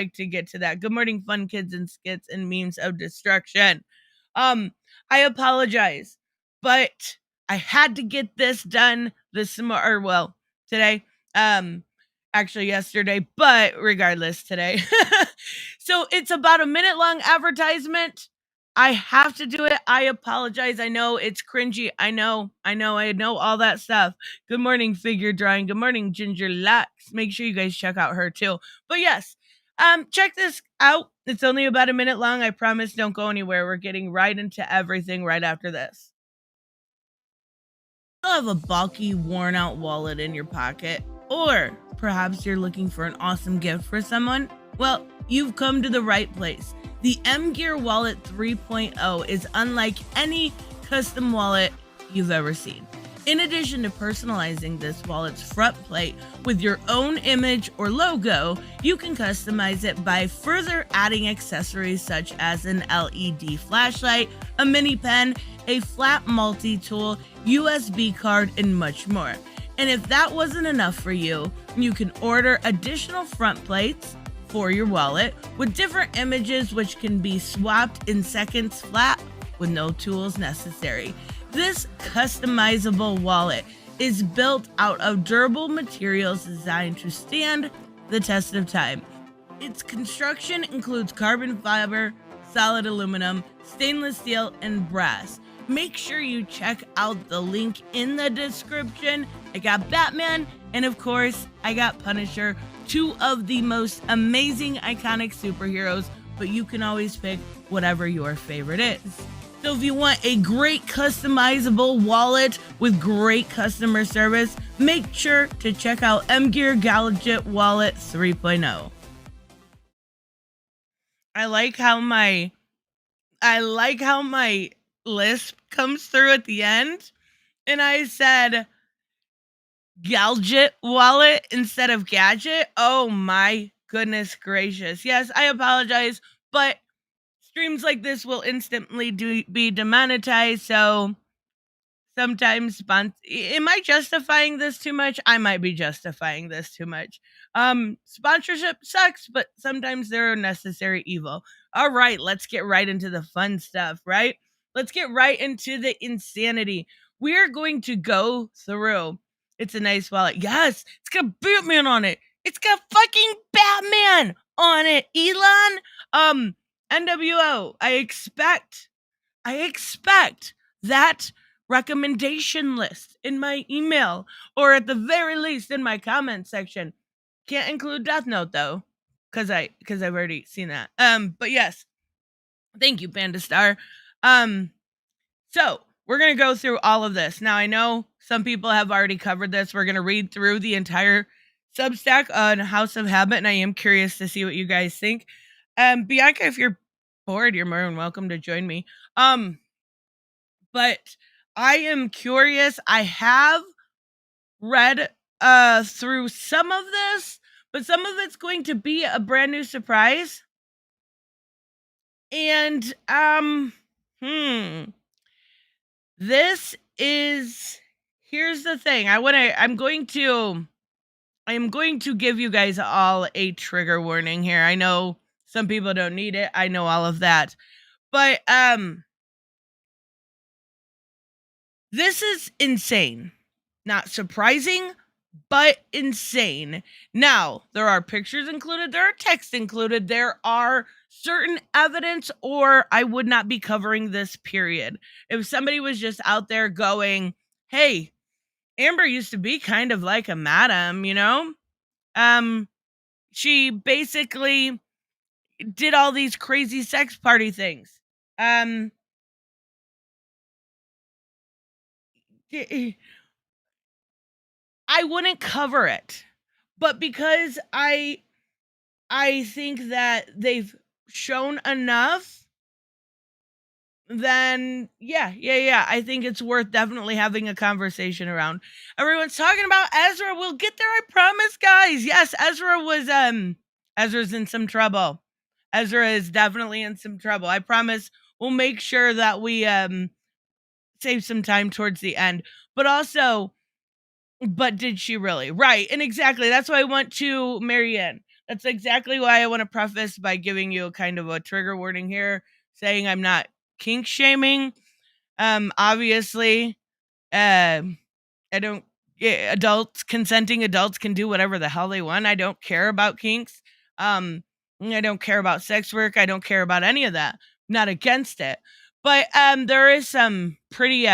like to get to that. Good morning, fun kids and skits and memes of destruction. I apologize, but I had to get this done today. Actually yesterday, but regardless today. So it's about a minute long advertisement. I have to do it. I apologize. I know it's cringy. I know all that stuff. Good morning, figure drawing. Good morning, Ginger Lux. Make sure you guys check out her too. But yes, check this out. It's only about a minute long. I promise, don't go anywhere. We're getting right into everything right after this. You have a bulky, worn out wallet in your pocket, or perhaps you're looking for an awesome gift for someone? Well, you've come to the right place. The MGear Wallet 3.0 is unlike any custom wallet you've ever seen. In addition to personalizing this wallet's front plate with your own image or logo, you can customize it by further adding accessories such as an LED flashlight, a mini pen, a flat multi-tool, USB card, and much more. And if that wasn't enough for you, you can order additional front plates for your wallet with different images which can be swapped in seconds flat with no tools necessary. This customizable wallet is built out of durable materials designed to stand the test of time. Its construction includes carbon fiber, solid aluminum, stainless steel, and brass. Make sure you check out the link in the description. I got Batman, and of course, I got Punisher, two of the most amazing, iconic superheroes, but you can always pick whatever your favorite is. So if you want a great customizable wallet with great customer service, make sure to check out MGear Gadget Wallet 3.0. I like how my lisp comes through at the end, and I said Gadget Wallet instead of gadget. Oh my goodness gracious. Yes, I apologize, but streams like this will instantly be demonetized, so sometimes am I justifying this too much? I might be justifying this too much. Sponsorship sucks, but sometimes they're a necessary evil. All right, let's get right into the fun stuff, right? Let's get right into the insanity. We're going to go through. It's a nice wallet. Yes, it's got Batman on it. It's got fucking Batman on it, Elon. NWO, I expect that recommendation list in my email, or at the very least in my comment section. Can't include Death Note though, because I've already seen that. But yes, thank you, Panda Star. So we're gonna go through all of this. Now I know some people have already covered this. We're gonna read through the entire Substack on House of Habit, and I am curious to see what you guys think. Bianca, if you're bored, you're more than welcome to join me. But I am curious. I have read through some of this, but some of it's going to be a brand new surprise. And this is, here's the thing. I am going to give you guys all a trigger warning here. I know some people don't need it. I know all of that. But this is insane. Not surprising, but insane. Now, there are pictures included, there are text included, there are certain evidence, or I would not be covering this, period. If somebody was just out there going, hey, Amber used to be kind of like a madam, you know? She basically did all these crazy sex party things. I wouldn't cover it, but because I think that they've shown enough, then yeah, I think it's worth definitely having a conversation around. Everyone's talking about Ezra. We'll get there, I promise, guys. Yes, Ezra's in some trouble. Ezra is definitely in some trouble. I promise we'll make sure that we save some time towards the end. But also, but did she really? Right, and exactly. That's why I went to Marianne. That's exactly why I want to preface by giving you a kind of a trigger warning here, saying I'm not kink shaming. Obviously, I don't. Consenting adults can do whatever the hell they want. I don't care about kinks. I don't care about sex work. I don't care about any of that. Not against it, but there is some pretty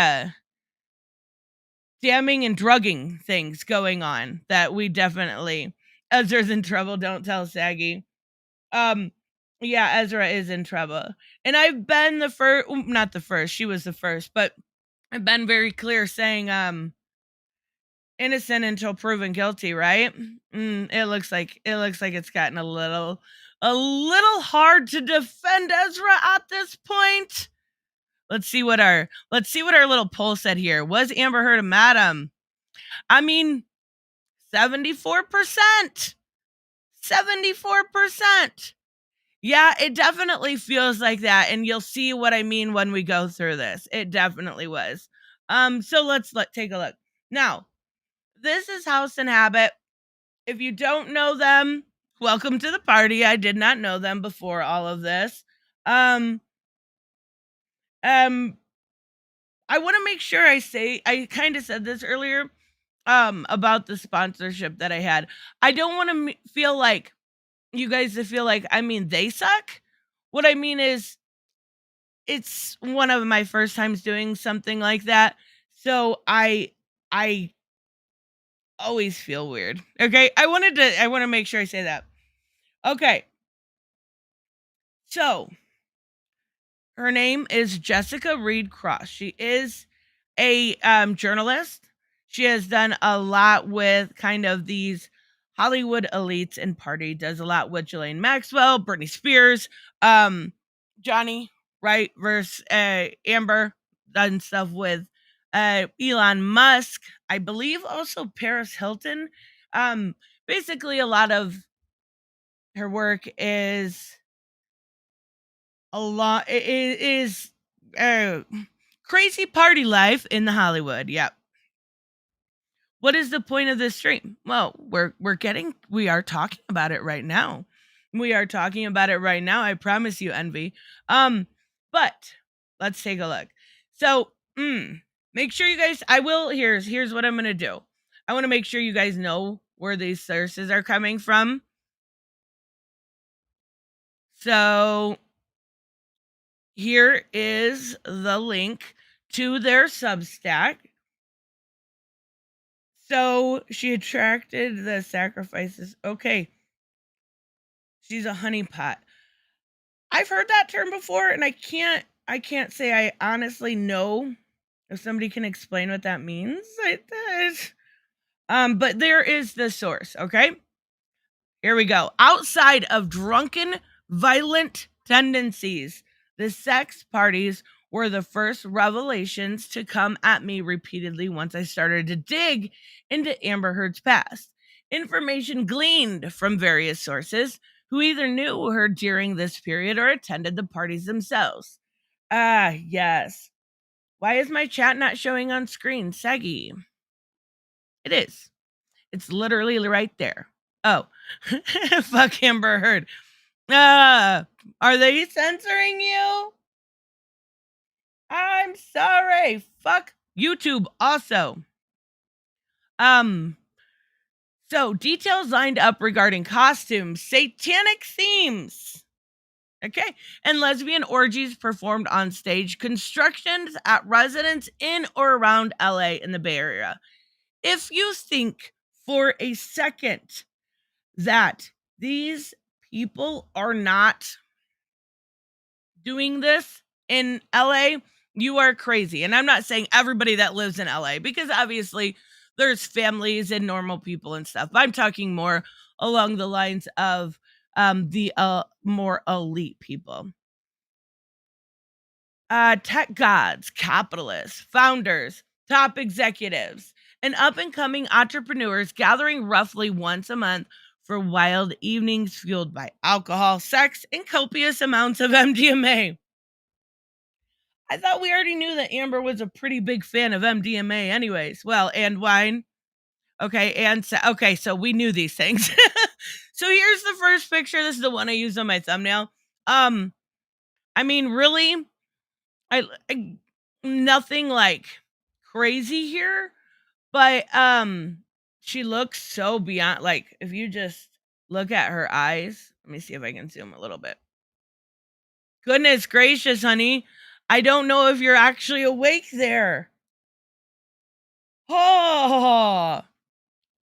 damning and drugging things going on that we definitely. Ezra's in trouble. Don't tell Saggy. Yeah, Ezra is in trouble, and I've been the first. Not the first. She was the first, but I've been very clear saying innocent until proven guilty, right? It looks like it's gotten a little hard to defend Ezra at this point. Let's see what our little poll said here. Was Amber Heard a madam? I mean, 74%. 74%. Yeah, it definitely feels like that, and you'll see what I mean when we go through this. It definitely was. So let's take a look. Now, this is House and Habit. If you don't know them, welcome to the party. I did not know them before all of this. I want to make sure I kind of said this earlier about the sponsorship that I had. I don't want to feel like you guys to feel like they suck. What I mean is it's one of my first times doing something like that. So I always feel weird. Okay? I want to make sure I say that. Okay. So, her name is Jessica Reed Cross. She is a journalist. She has done a lot with kind of these Hollywood elites and party. Does a lot with Ghaylen Maxwell, Britney Spears, Johnny, right, versus Amber. Done stuff with Elon Musk. I believe also Paris Hilton. Basically, a lot of her work is crazy party life in the Hollywood. Yep. What is the point of this stream? Well, we are talking about it right now. We are talking about it right now. I promise you, Envy. But let's take a look. So, make sure you guys. Here's what I'm gonna do. I want to make sure you guys know where these sources are coming from. So here is the link to their Substack. So she attracted the sacrifices. Okay. She's a honeypot. I've heard that term before, and I can't say I honestly know if somebody can explain what that means. But there is the source, okay? Here we go. Outside of drunken, violent tendencies, the sex parties were the first revelations to come at me repeatedly once I started to dig into Amber Heard's past. Information gleaned from various sources who either knew her during this period or attended the parties themselves. Ah, yes. Why is my chat not showing on screen, Saggy? It is. It's literally right there. Oh, fuck Amber Heard. Are they censoring you? I'm sorry. Fuck YouTube also. So details lined up regarding costumes, satanic themes, okay, and lesbian orgies performed on stage, constructions at residents in or around LA in the Bay Area. If you think for a second that these people are not doing this in LA, you are crazy. And I'm not saying everybody that lives in LA, because obviously there's families and normal people and stuff. I'm talking more along the lines of the more elite people. Tech gods, capitalists, founders, top executives, and up-and-coming entrepreneurs gathering roughly once a month for wild evenings fueled by alcohol, sex, and copious amounts of MDMA. I thought we already knew that Amber was a pretty big fan of MDMA anyways. Well, and wine. Okay, so we knew these things. So here's the first picture. This is the one I used on my thumbnail. I mean, really, I nothing like crazy here, but she looks so beyond, like, if you just look at her eyes. Let me see if I can zoom a little bit. Goodness gracious, honey. I don't know if you're actually awake there. Oh,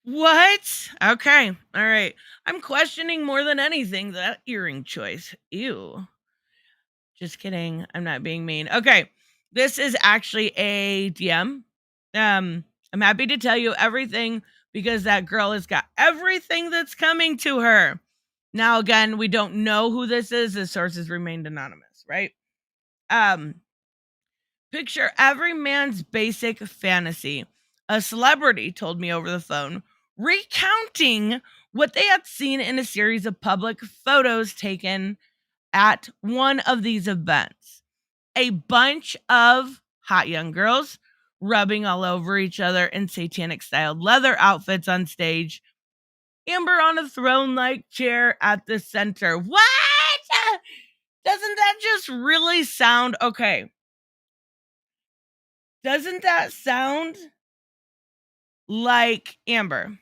what? Okay. All right. I'm questioning more than anything that earring choice. Ew. Just kidding. I'm not being mean. Okay. This is actually a DM. I'm happy to tell you everything because that girl has got everything that's coming to her. Now, again, we don't know who this is. The sources remained anonymous, right? Picture every man's basic fantasy. A celebrity told me over the phone, recounting what they had seen in a series of public photos taken at one of these events. A bunch of hot young girls rubbing all over each other in satanic styled leather outfits on stage. Amber on a throne like chair at the center. What? Doesn't that just really sound okay? Doesn't that sound like Amber?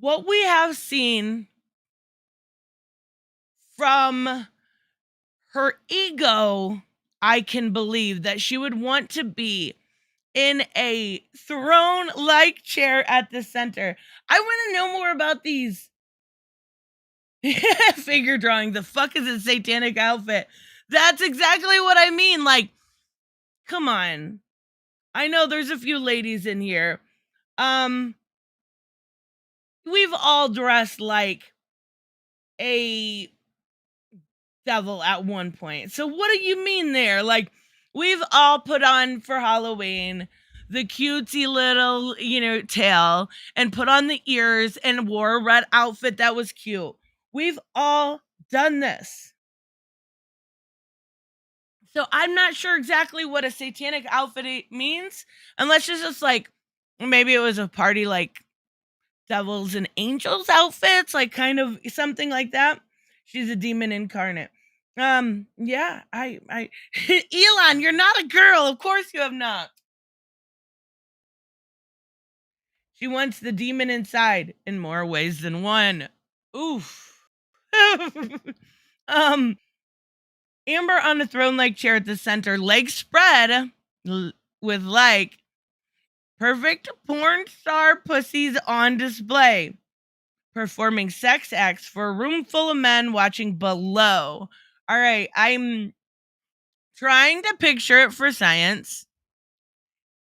What we have seen from her ego, I can believe that she would want to be in a throne like chair at the center. I want to know more about these figure drawing. The fuck is a satanic outfit? That's exactly what I mean. Like, come on. I know there's a few ladies in here. We've all dressed like a devil at one point. So what do you mean there? Like, we've all put on for Halloween the cutesy little, tail and put on the ears and wore a red outfit that was cute. We've all done this. So I'm not sure exactly what a satanic outfit means, unless it's just like, maybe it was a party like devils and angels outfits, like kind of something like that. She's a demon incarnate. Yeah, I Elon, you're not a girl. Of course you have not. She wants the demon inside in more ways than one. Oof. Amber on a throne-like chair at the center, legs spread, with like perfect porn star pussies on display, performing sex acts for a room full of men watching below. All right, I'm trying to picture it for science,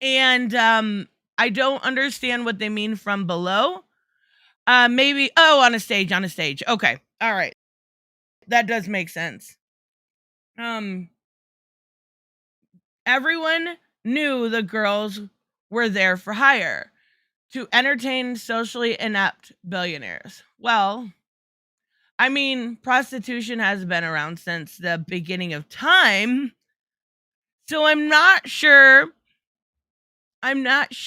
and I don't understand what they mean from below. Maybe on a stage. Okay, all right, that does make sense. Everyone knew the girls were there for hire to entertain socially inept billionaires. Well, I mean, prostitution has been around since the beginning of time. So I'm not sure that's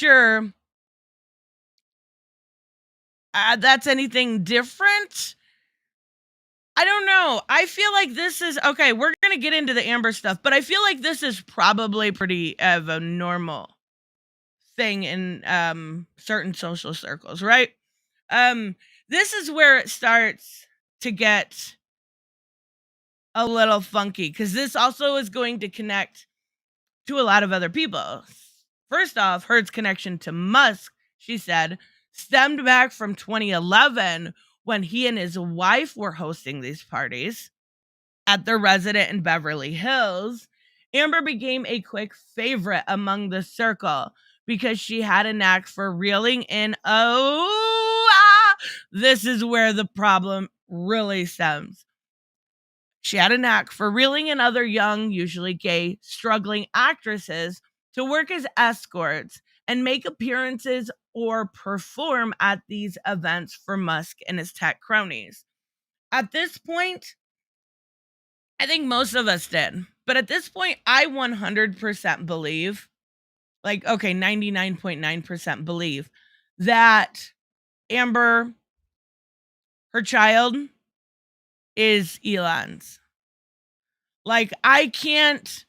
anything different. I don't know. I feel like this is okay. We're going to get into the Amber stuff, but I feel like this is probably pretty of a normal thing in certain social circles, right? This is where it starts to get a little funky, because this also is going to connect to a lot of other people. First off, Heard's connection to Musk, she said, stemmed back from 2011 when he and his wife were hosting these parties at their residence in Beverly Hills. Amber became a quick favorite among the circle because she had a knack for reeling in. This is where the problem really stems. She had a knack for reeling in other young, usually gay, struggling actresses to work as escorts and make appearances or perform at these events for Musk and his tech cronies. At this point, I think most of us did. But at this point, I 100% believe, 99.9% believe that Amber her child is Elon's. Like, I can't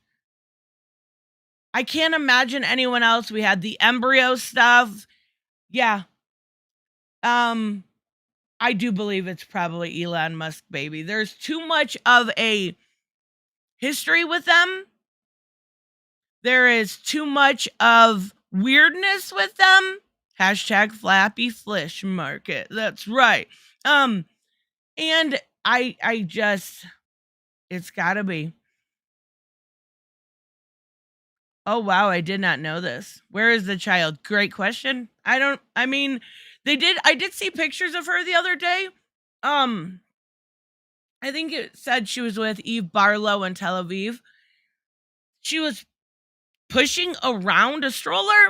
imagine anyone else. We had the embryo stuff. Yeah. I do believe it's probably Elon Musk, baby. There's too much of a history with them. There is too much of weirdness with them. Hashtag flappy flish market. That's right. And I just, it's gotta be. Oh, wow. I did not know this. Where is the child? Great question. I did see pictures of her the other day. I think it said she was with Eve Barlow in Tel Aviv. She was pushing around a stroller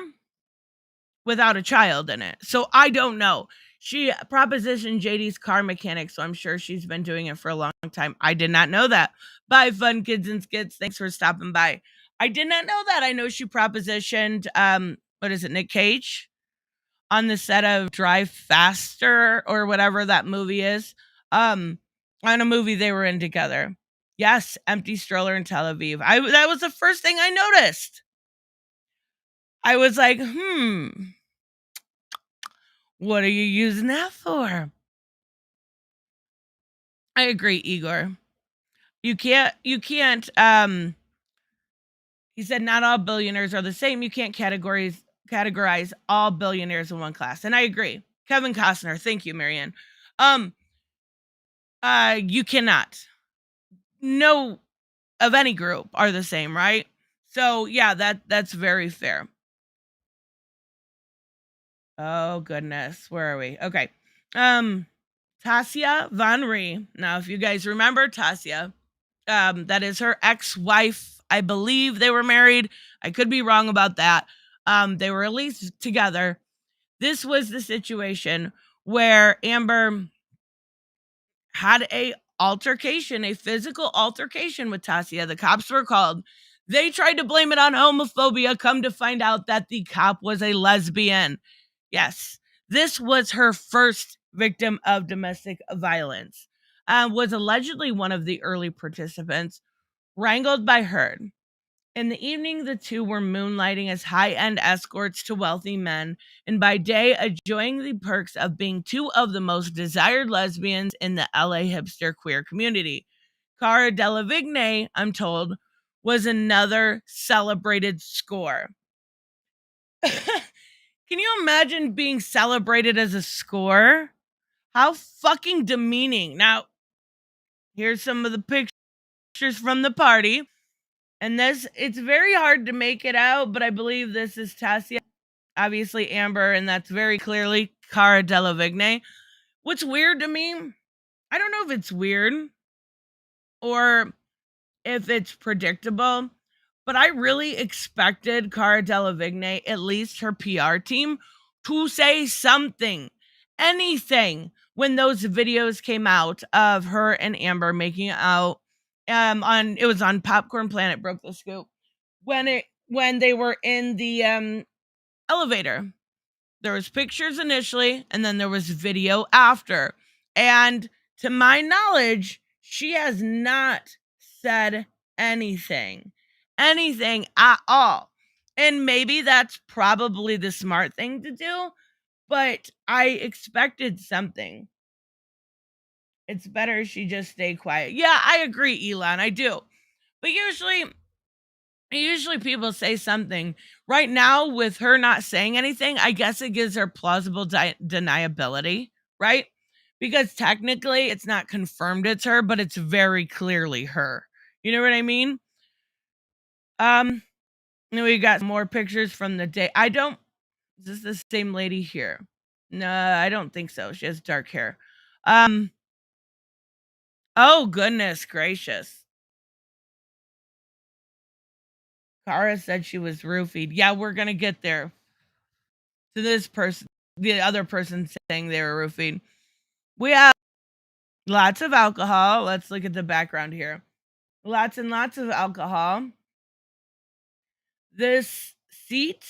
without a child in it. So I don't know. She propositioned JD's car mechanic, so I'm sure she's been doing it for a long time. I did not know that. Bye, fun kids and skits. Thanks for stopping by. I did not know that. I know she propositioned, what is it, Nick Cage on the set of Drive Faster or whatever that movie is. On a movie they were in together. Yes, empty stroller in Tel Aviv. That was the first thing I noticed. I was like, what are you using that for? I agree, Igor. You can't, he said not all billionaires are the same. You can't categorize all billionaires in one class. And I agree. Kevin Costner, thank you, Marianne. You cannot. No of any group are the same, right? So yeah, that's very fair. Oh goodness, where are we? Okay. Tasia Van Ree. Now, if you guys remember Tasia, that is her ex-wife. I believe they were married. I could be wrong about that. They were at least together. This was the situation where Amber had a physical altercation with Tasia. The cops were called. They tried to blame it on homophobia. Come to find out that the cop was a lesbian. Yes, this was her first victim of domestic violence. Was allegedly one of the early participants, wrangled by Heard. In the evening, the two were moonlighting as high-end escorts to wealthy men, and by day, enjoying the perks of being two of the most desired lesbians in the LA hipster queer community. Cara Delevingne, I'm told, was another celebrated score. Can you imagine being celebrated as a score? How fucking demeaning. Now, here's some of the pictures from the party. And it's very hard to make it out, but I believe this is Tasia, obviously Amber, and that's very clearly Cara Delevingne. What's weird to me, I don't know if it's weird or if it's predictable, but I really expected Cara Delevingne, at least her PR team, to say something, anything, when those videos came out of her and Amber making out. It was on Popcorn Planet Broke the Scoop when they were in the elevator. There was pictures initially, and then there was video after. And to my knowledge, she has not said anything at all. And maybe that's probably the smart thing to do, but I expected something. It's better she just stay quiet. Yeah, I agree, Elon. I do. But usually people say something. Right now, with her not saying anything, I guess it gives her plausible deniability, right? Because technically it's not confirmed it's her, but it's very clearly her. You know what I mean? And we got more pictures from the day. Is this the same lady here? No, I don't think so. She has dark hair. Oh, goodness gracious. Cara said she was roofied. Yeah, we're going to get there. To this person, the other person saying they were roofied. We have lots of alcohol. Let's look at the background here. Lots and lots of alcohol. This seat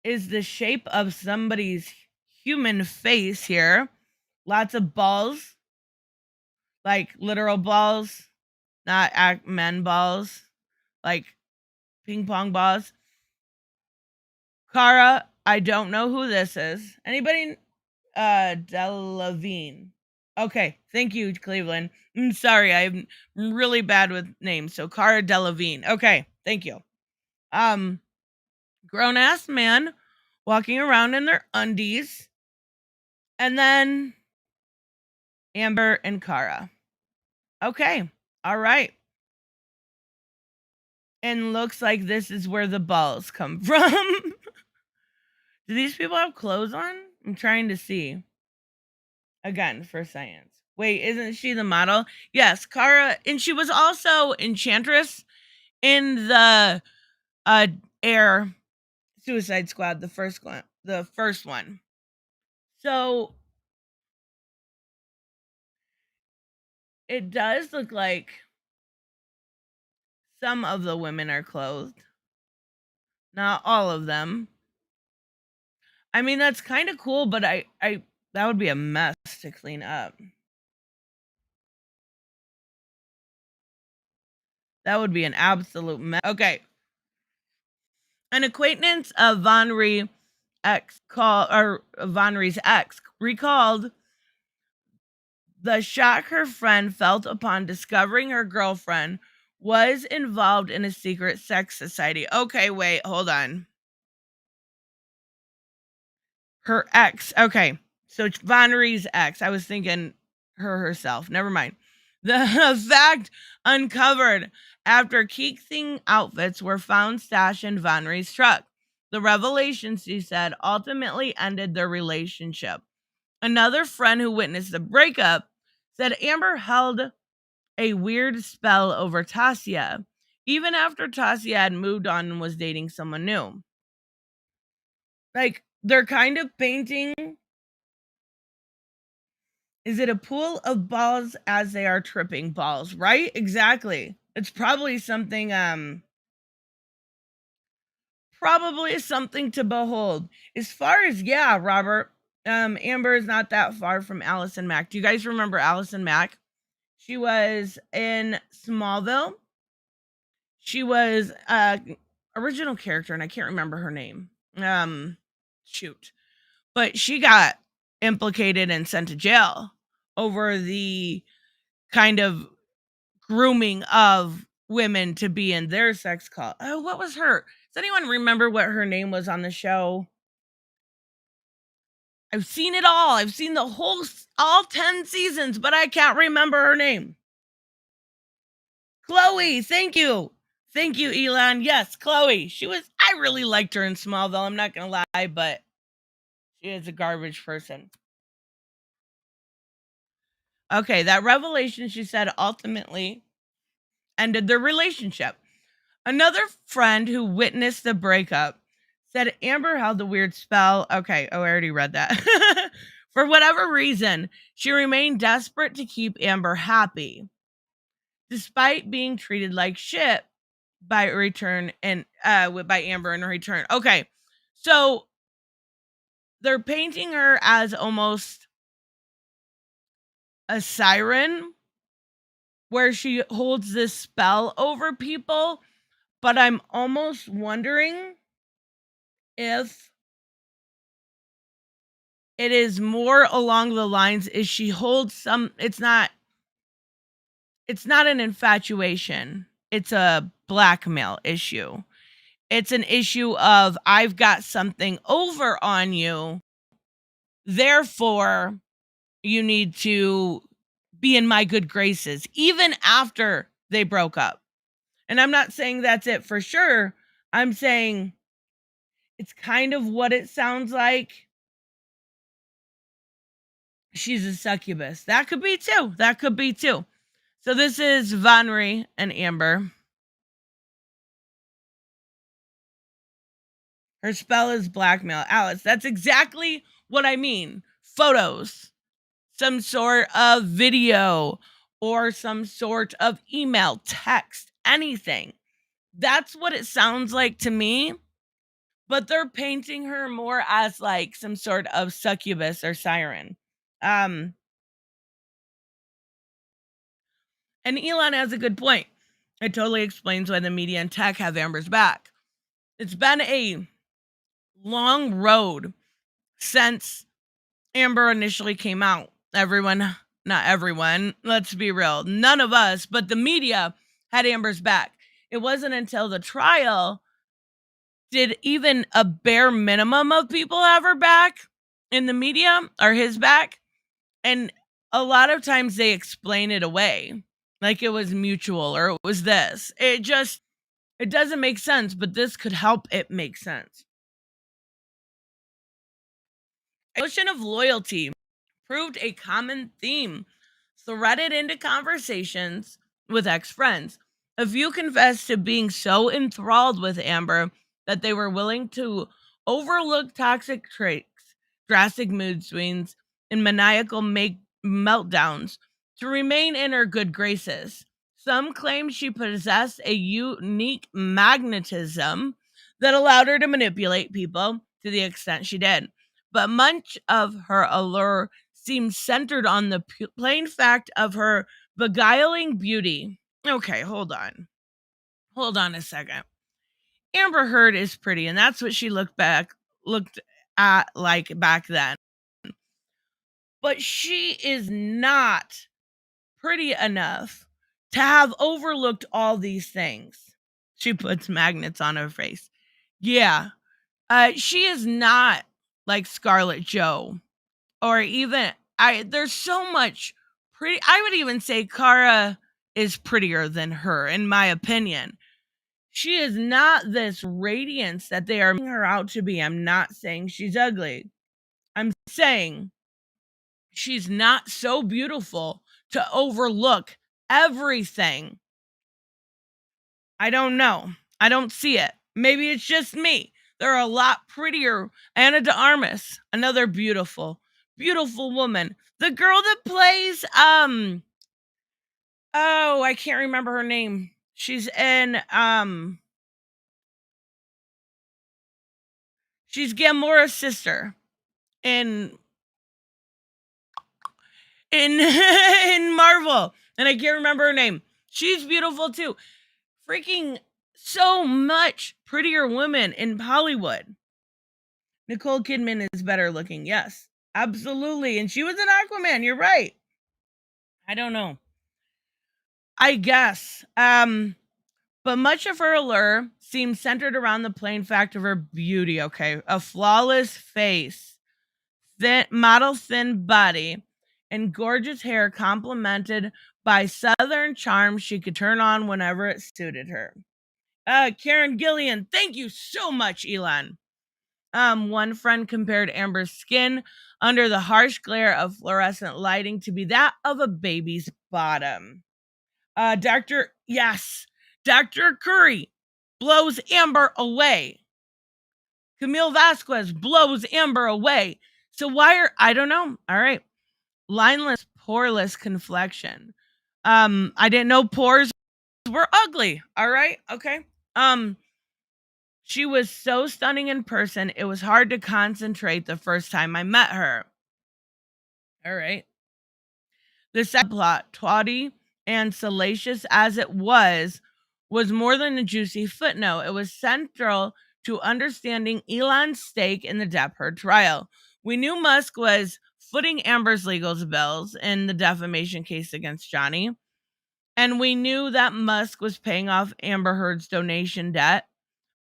is the shape of somebody's human face here. lots of balls, like literal balls, not men balls, like ping pong balls. Cara, I don't know who this is. Anybody? Delevingne. Okay, thank you, Cleveland. Sorry, I'm really bad with names. So Cara Delevingne. Okay, thank you. Grown ass man walking around in their undies, and then Amber and Cara. Okay, all right. And looks like this is where the balls come from. Do these people have clothes on? I'm trying to see. Again, for science. Wait, isn't she the model? Yes, Cara, and she was also Enchantress in the Air Suicide Squad, the first one. So it does look like some of the women are clothed. Not all of them. I mean, that's kind of cool, but I that would be a mess to clean up. That would be an absolute mess. Okay. An acquaintance of Von Rie's ex recalled the shock her friend felt upon discovering her girlfriend was involved in a secret sex society. Okay, wait, hold on. Her ex. Okay. So Von Rie's ex. I was thinking her herself. Never mind. The fact uncovered after Keating outfits were found stashed in Von Rie's truck. The revelation, she said, ultimately ended their relationship. Another friend who witnessed the breakup said Amber held a weird spell over Tasya, even after Tasya had moved on and was dating someone new. Like, they're kind of painting. Is it a pool of balls as they are tripping balls? Right? Exactly. It's probably something to behold. As far as Robert, Amber is not that far from Allison Mack. Do you guys remember Allison Mack? She was in Smallville. She was original character, and I can't remember her name. Shoot. But she got implicated and sent to jail over the kind of grooming of women to be in their sex cult. Oh, what was her? Does anyone remember what her name was on the show? I've seen it all. I've seen the whole all 10 seasons, but I can't remember her name. Chloe, thank you. Thank you, Elon. Yes, Chloe. I really liked her in Smallville. I'm not going to lie, but she is a garbage person. Okay, that revelation, she said, ultimately ended their relationship. Another friend who witnessed the breakup said Amber held a weird spell. Okay, I already read that. For whatever reason, she remained desperate to keep Amber happy, despite being treated like shit by Amber in return. Okay, so they're painting her as almost a siren, where she holds this spell over people, but I'm almost wondering if it is more along the lines is she holds some it's not an infatuation. It's a blackmail issue. It's an issue of I've got something over on you. Therefore, you need to be in my good graces even after they broke up. And I'm not saying that's it for sure. I'm saying it's kind of what it sounds like. She's a succubus. That could be too. So this is Von Rie and Amber. Her spell is blackmail. Alice, that's exactly what I mean. Photos, some sort of video, or some sort of email, text, anything. That's what it sounds like to me. But they're painting her more as like some sort of succubus or siren. And Elon has a good point. It totally explains why the media and tech have Amber's back. It's been a long road since Amber initially came out. Not everyone, let's be real, none of us, but the media had Amber's back. It wasn't until the trial did even a bare minimum of people have her back in the media or his back. And a lot of times they explain it away like it was mutual or it was this. It doesn't make sense, but this could help it make sense. A notion of loyalty proved a common theme threaded into conversations with ex friends. A few confessed to being so enthralled with Amber that they were willing to overlook toxic traits, drastic mood swings, and maniacal meltdowns to remain in her good graces. Some claimed she possessed a unique magnetism that allowed her to manipulate people to the extent she did. But much of her allure seems centered on the plain fact of her beguiling beauty. Okay, hold on. Hold on a second. Amber Heard is pretty, and that's what she looked at like back then. But she is not pretty enough to have overlooked all these things. She puts magnets on her face. Yeah. She is not like Scarlett Joe or even there's so much pretty. I would even say Cara is prettier than her in my opinion. She is not this radiance that they are making her out to be. I'm not saying she's ugly. I'm saying she's not so beautiful to overlook everything. I don't know. I don't see it. Maybe it's just me. There are a lot prettier. Anna de Armas, another beautiful, beautiful woman. The girl that plays oh, I can't remember her name. She's in she's Gamora's sister in in Marvel, and I can't remember her name. She's beautiful too. Freaking so much prettier women in Hollywood. Nicole Kidman is better looking. Yes, absolutely. And she was an Aquaman. You're right. I don't know. I guess. But much of her allure seems centered around the plain fact of her beauty. Okay, a flawless face, thin body, and gorgeous hair, complemented by southern charm she could turn on whenever it suited her. Karen Gillian, thank you so much, Elon. One friend compared Amber's skin under the harsh glare of fluorescent lighting to be that of a baby's bottom. Dr. Curry blows Amber away. Camille Vasquez blows Amber away. So I don't know. All right. Lineless, poreless conflexion. I didn't know pores were ugly. All right. Okay. She was so stunning in person, it was hard to concentrate the first time I met her. All right. The subplot, tawdy and salacious as it was more than a juicy footnote. It was central to understanding Elon's stake in the Depp Heard trial. We knew Musk was footing Amber's legal bills in the defamation case against Johnny, and we knew that Musk was paying off Amber Heard's donation debt.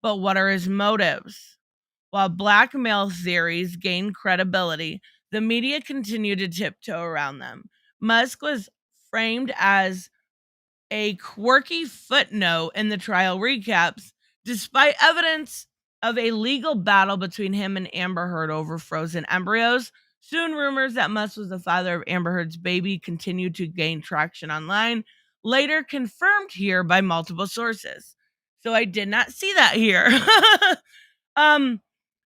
But what are his motives? While blackmail theories gained credibility, the media continued to tiptoe around them. Musk was framed as a quirky footnote in the trial recaps, despite evidence of a legal battle between him and Amber Heard over frozen embryos. Soon, rumors that Musk was the father of Amber Heard's baby continued to gain traction online, later confirmed here by multiple sources. So I did not see that here.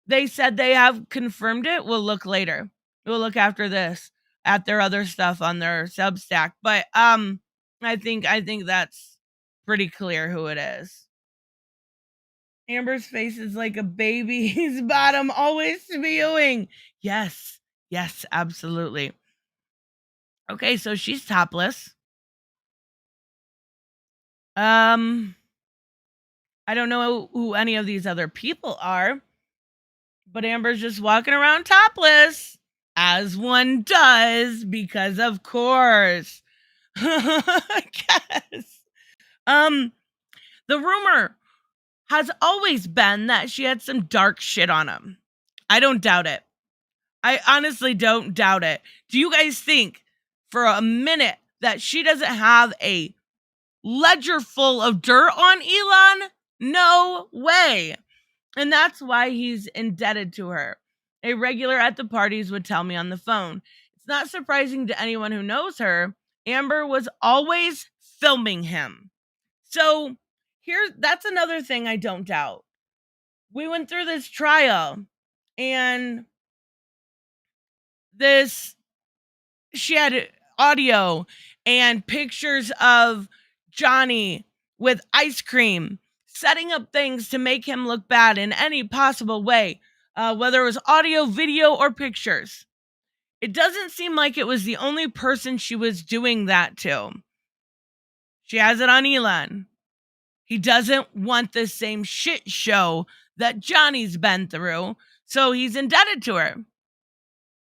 They said they have confirmed it. We'll look later. We'll look after this at their other stuff on their Substack. But I think that's pretty clear who it is. Amber's face is like a baby's bottom, always spewing. Yes, absolutely. Okay, so she's topless. I don't know who any of these other people are, but Amber's just walking around topless, as one does, because of course. Yes. The rumor has always been that she had some dark shit on him. I don't doubt it. I honestly don't doubt it. Do you guys think for a minute that she doesn't have a ledger full of dirt on Elon? No way. And that's why he's indebted to her. A regular at the parties would tell me on the phone. It's not surprising to anyone who knows her. Amber was always filming him. So that's another thing I don't doubt. We went through this trial and she had audio and pictures of Johnny with ice cream, setting up things to make him look bad in any possible way, whether it was audio, video, or pictures. It doesn't seem like it was the only person she was doing that to. She has it on Elon. He doesn't want the same shit show that Johnny's been through, so he's indebted to her.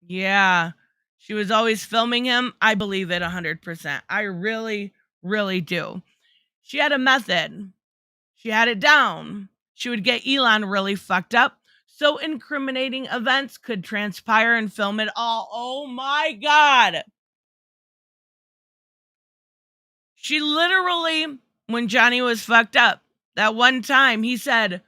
Yeah, she was always filming him. I believe it 100%. I really, really do. She had a method. She had it down. She would get Elon really fucked up so incriminating events could transpire and film it all. Oh my God. She literally, when Johnny was fucked up, that one time he said,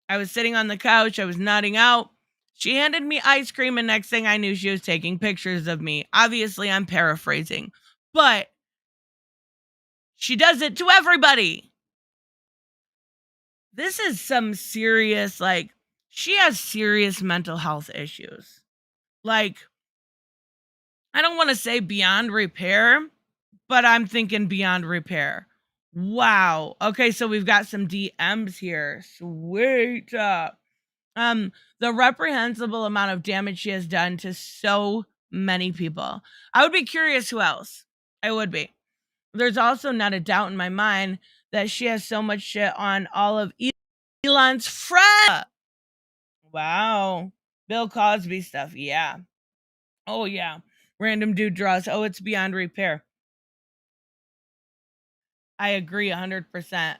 I was sitting on the couch, I was nodding out. She handed me ice cream, and next thing I knew, she was taking pictures of me. Obviously, I'm paraphrasing, but she does it to everybody. This is some serious, she has serious mental health issues. I don't want to say beyond repair, but I'm thinking beyond repair. Wow. Okay, so we've got some DMs here. Sweet. The reprehensible amount of damage she has done to so many people. I would be curious who else. I would be. There's also not a doubt in my mind that she has so much shit on all of Elon's friends. Wow. Bill Cosby stuff. Yeah. Oh, yeah. Random dude draws. Oh, it's beyond repair. I agree 100%.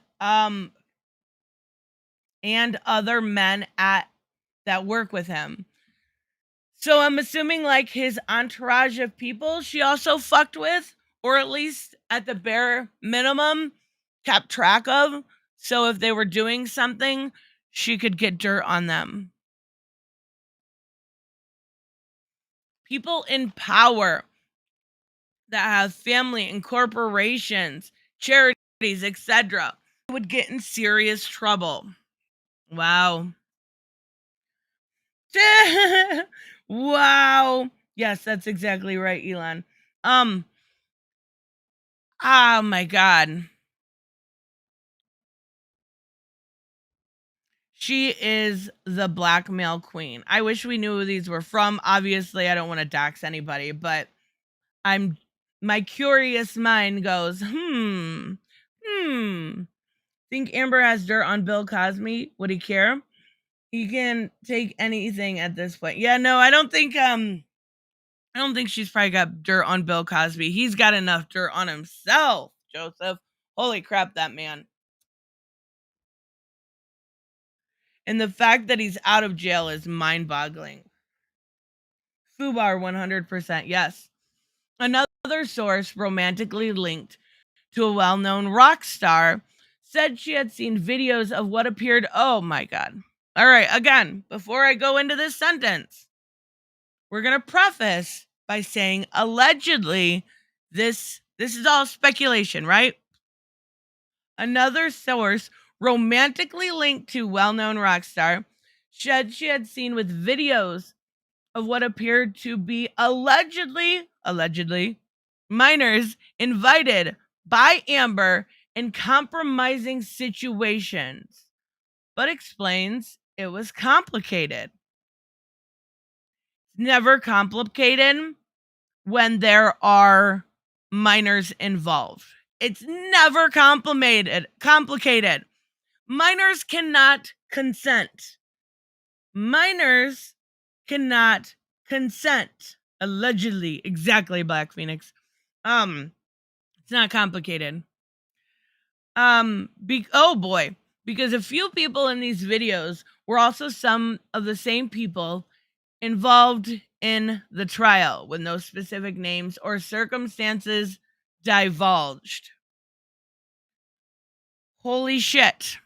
And other men that work with him. So I'm assuming his entourage of people she also fucked with, or at least at the bare minimum kept track of. So if they were doing something, she could get dirt on them. People in power that have family and corporations, charities, etc., would get in serious trouble. Wow. Wow. Yes, that's exactly right, Elon. Oh my God. She is the blackmail queen. I wish we knew who these were from. Obviously, I don't want to dox anybody, but my curious mind goes, Think Amber has dirt on Bill Cosby? Would he care? He can take anything at this point. Yeah, no, I don't think she's probably got dirt on Bill Cosby. He's got enough dirt on himself, Joseph. Holy crap, that man. And the fact that he's out of jail is mind-boggling. Fubar 100%, yes. Another source romantically linked to a well-known rock star said she had seen videos of what appeared. Oh my God. All right, again, before I go into this sentence, we're going to preface by saying allegedly this is all speculation, right? Another source romantically linked to well-known rock star said she had seen with videos of what appeared to be allegedly minors invited by Amber in compromising situations, but explains it was complicated. Never complicated when there are minors involved. It's never complicated. Minors cannot consent. Minors cannot consent. Allegedly. Exactly, Black Phoenix. It's not complicated. Oh boy. Because a few people in these videos were also some of the same people involved in the trial, with no specific names or circumstances divulged. Holy shit.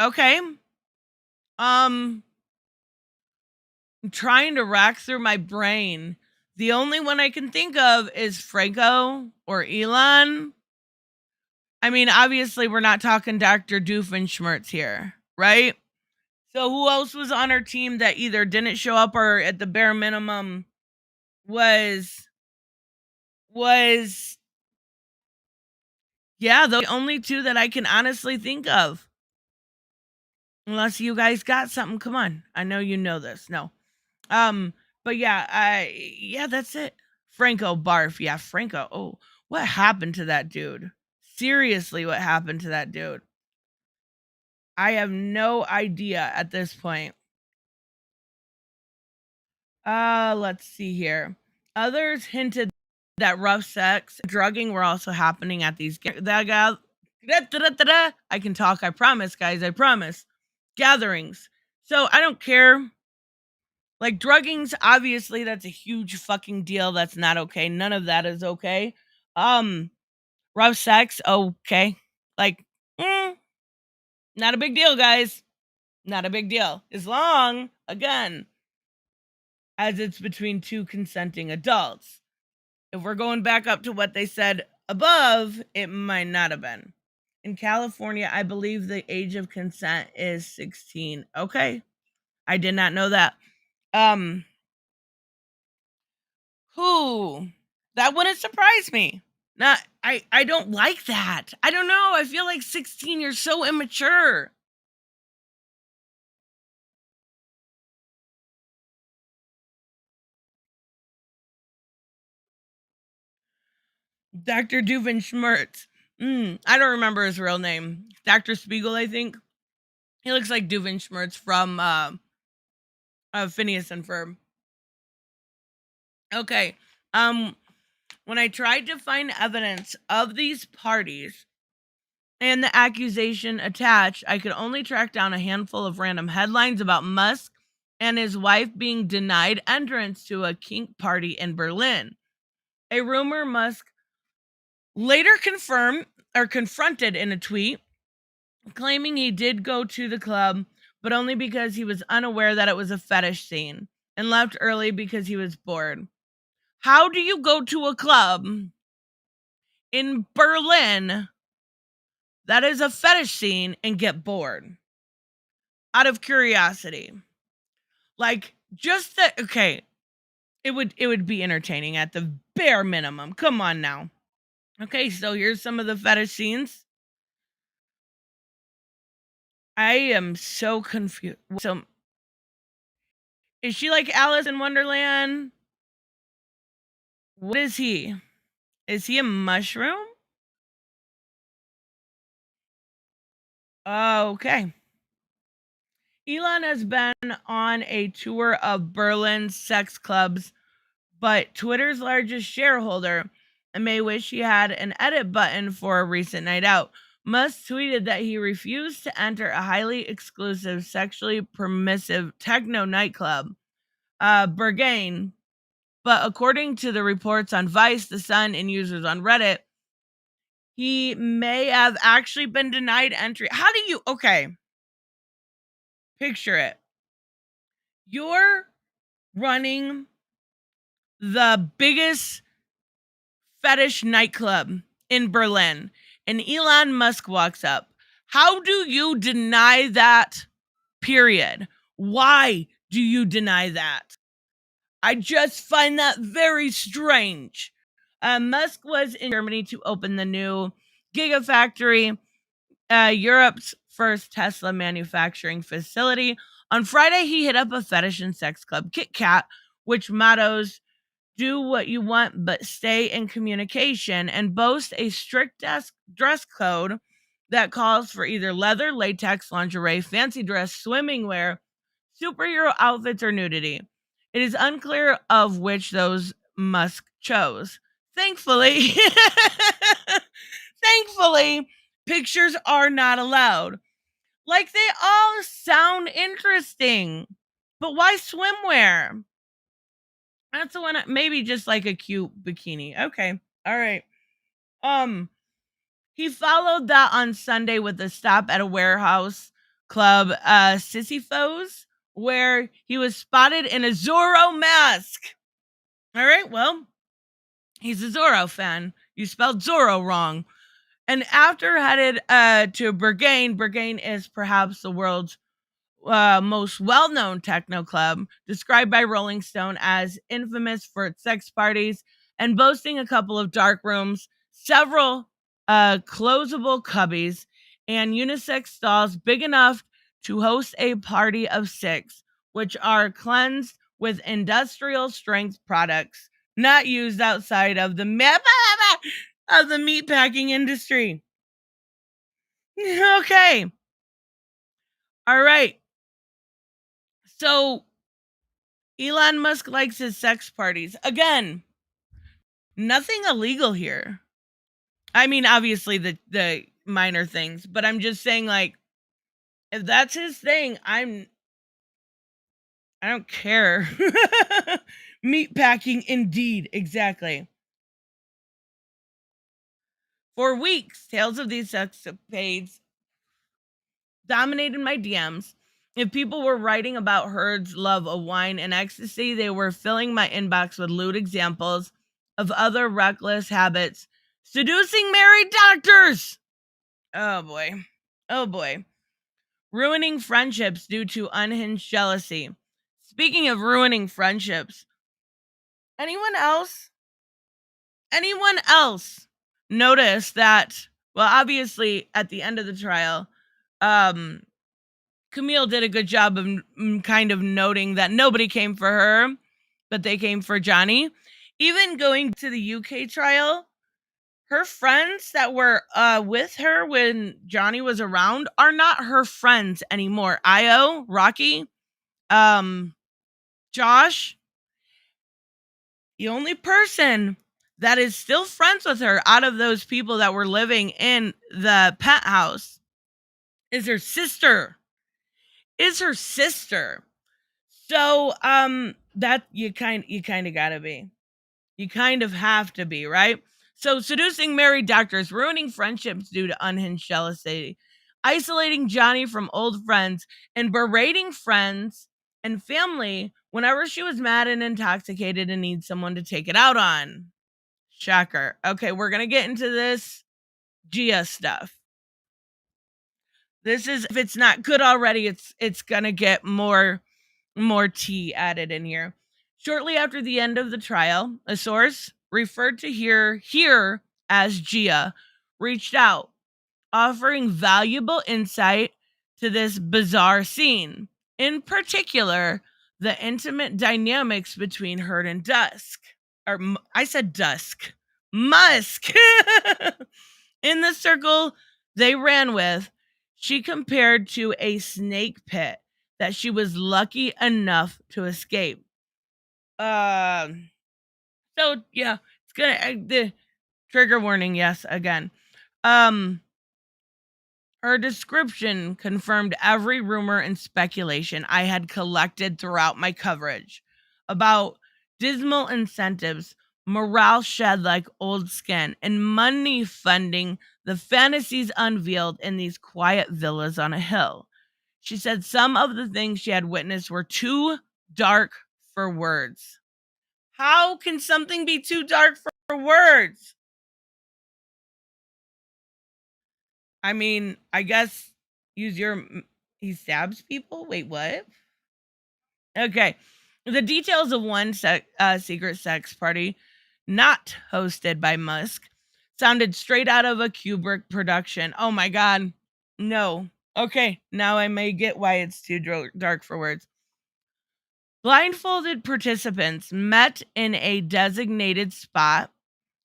Okay. I'm trying to rack through my brain. The only one I can think of is Franco or Elon. I mean, obviously, we're not talking Dr. Doofenshmirtz here, right? So who else was on our team that either didn't show up or at the bare minimum was yeah, the only two that I can honestly think of. Unless you guys got something, come on. I know you know this. No. But yeah, that's it. Franco barf. Yeah, Franco. Oh, what happened to that dude? Seriously, what happened to that dude? I have no idea at this point. Let's see here. Others hinted that rough sex, drugging were also happening at these I can talk, I promise, guys, I promise. Gatherings. So I don't care. Like, drugging's obviously, that's a huge fucking deal. That's not okay. None of that is okay. Rough sex, okay. Like, not a big deal, guys. Not a big deal. As long, again, as it's between two consenting adults. If we're going back up to what they said above, it might not have been. In California, I believe the age of consent is 16. Okay. I did not know that. That wouldn't surprise me. Not I don't like that. I don't know. I feel like 16, you're so immature. Dr. Doofenshmirtz. I don't remember his real name. Dr. Spiegel, I think. He looks like Doofenshmirtz from Phineas and Ferb. Okay. When I tried to find evidence of these parties and the accusation attached, I could only track down a handful of random headlines about Musk and his wife being denied entrance to a kink party in Berlin. A rumor Musk later confronted in a tweet, claiming he did go to the club, but only because he was unaware that it was a fetish scene and left early because he was bored. How do you go to a club in Berlin that is a fetish scene and get bored? Out of curiosity. Like, just that, okay, it would be entertaining at the bare minimum. Come on now. Okay, so here's some of the fetish scenes. I am so confused. So, is she like Alice in Wonderland? What is he? Is he a mushroom? Okay. Elon has been on a tour of Berlin's sex clubs, but Twitter's largest shareholder may wish he had an edit button for a recent night out. Musk tweeted that he refused to enter a highly exclusive, sexually permissive techno nightclub, Berghain. But according to the reports on Vice, The Sun, and users on Reddit, he may have actually been denied entry. How do you, okay, picture it. You're running the biggest fetish nightclub in Berlin, and Elon Musk walks up. How do you deny that? Period. Why do you deny that? I just find that very strange. Musk was in Germany to open the new Gigafactory, Europe's first Tesla manufacturing facility. On Friday, he hit up a fetish and sex club, Kit Kat, which mottos do what you want, but stay in communication, and boast a strict dress code that calls for either leather, latex, lingerie, fancy dress, swimming wear, superhero outfits, or nudity. It is unclear of which those Musk chose. Thankfully, thankfully, pictures are not allowed. Like, they all sound interesting, but why swimwear? That's the one. Maybe just like a cute bikini. Okay, all right. Um, he followed that on Sunday with a stop at a warehouse club, Sisyphos, where he was spotted in a Zorro mask. All right, well, he's a Zorro fan. You spelled Zorro wrong. And after headed to Berghain, Berghain is perhaps the world's most well-known techno club, described by Rolling Stone as infamous for its sex parties and boasting a couple of dark rooms, several closable cubbies, and unisex stalls big enough to host a party of 6, which are cleansed with industrial strength products not used outside of the meatpacking industry. Okay. All right. So Elon Musk likes his sex parties. Again, nothing illegal here. I mean, obviously the minor things, but I'm just saying, like, if that's his thing, I don't care. Meatpacking indeed, exactly. For weeks, tales of these sexcapades dominated my DMs. If people were writing about Heard's love of wine and ecstasy, they were filling my inbox with lewd examples of other reckless habits. Seducing married doctors! Oh boy. Oh boy. Ruining friendships due to unhinged jealousy. Speaking of ruining friendships, anyone else? Anyone else notice that, well, obviously at the end of the trial, Camille did a good job of kind of noting that nobody came for her, but they came for Johnny. Even going to the UK trial, her friends that were with her when Johnny was around are not her friends anymore. Io, Rocky, Josh. The only person that is still friends with her out of those people that were living in the penthouse is her sister. So that you kind of gotta be. You kind of have to be, right? So seducing married doctors, ruining friendships due to unhinged jealousy, isolating Johnny from old friends, and berating friends and family whenever she was mad and intoxicated and needs someone to take it out on. Shocker. Okay, we're gonna get into this Gia stuff. This is, if it's not good already, it's gonna get more tea added in here. Shortly after the end of the trial, a source referred to here as Gia reached out, offering valuable insight to this bizarre scene. In particular, the intimate dynamics between Heard and Dusk. Or I said Dusk. Musk. In the circle they ran with, she compared to a snake pit that she was lucky enough to escape. So yeah, it's gonna the trigger warning. Yes, again. Her description confirmed every rumor and speculation I had collected throughout my coverage about dismal incentives, morale shed like old skin, and money funding the fantasies unveiled in these quiet villas on a hill. She said some of the things she had witnessed were too dark for words. How can something be too dark for words? I mean, I guess he stabs people? Wait, what? Okay. The details of one secret sex party, not hosted by Musk, sounded straight out of a Kubrick production. Oh my God. No. Okay. Now I may get why it's too dark for words. Blindfolded participants met in a designated spot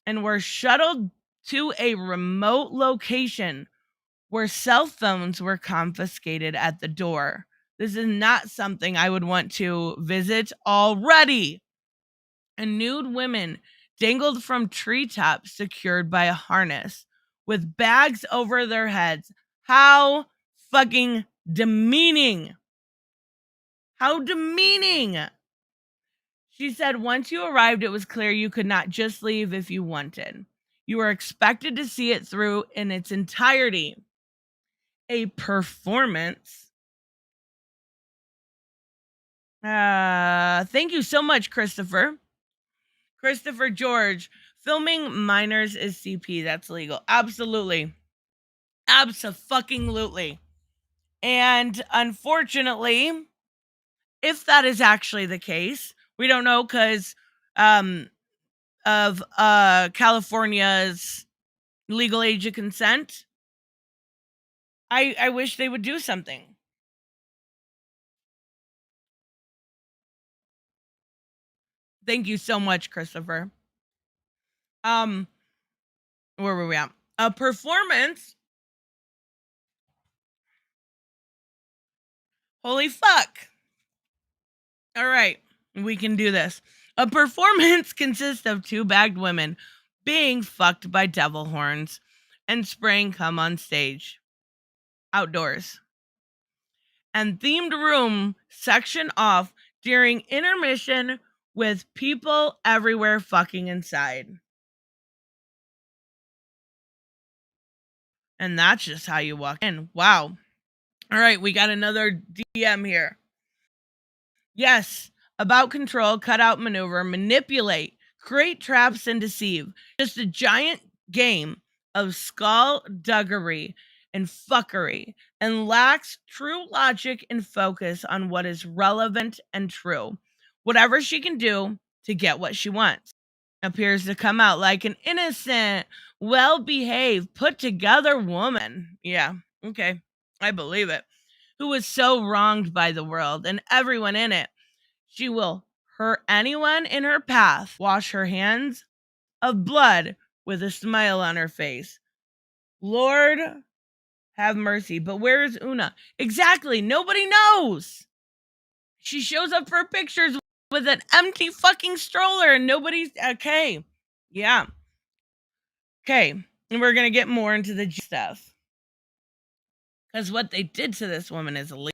and were shuttled to a remote location where cell phones were confiscated at the door. This is not something I would want to visit already. And nude women dangled from treetops secured by a harness with bags over their heads. How fucking demeaning! How demeaning! She said once you arrived, it was clear you could not just leave if you wanted. You were expected to see it through in its entirety. A performance. Thank you so much, Christopher. Christopher George. Filming minors is CP. That's legal. Absolutely. Abso-fucking-lutely. And unfortunately, if that is actually the case, we don't know because of California's legal age of consent. I wish they would do something. Thank you so much, Christopher. Where were we at? A performance. Holy fuck. All right, we can do this. A performance consists of two bagged women being fucked by devil horns and spraying cum on stage. Outdoors. And themed room section off during intermission with people everywhere fucking inside. And that's just how you walk in. Wow. All right, we got another DM here. Yes, about control, cut out maneuver, manipulate, create traps, and deceive. Just a giant game of skullduggery and fuckery, and lacks true logic and focus on what is relevant and true. Whatever she can do to get what she wants. Appears to come out like an innocent, well behaved, put together woman. Yeah, okay, I believe it. Who was so wronged by the world and everyone in it. She will hurt anyone in her path, wash her hands of blood with a smile on her face. Lord have mercy. But where is Una? Exactly. Nobody knows. She shows up for pictures with an empty fucking stroller and nobody's okay. Yeah. Okay. And we're going to get more into the stuff. Because what they did to this woman is illegal.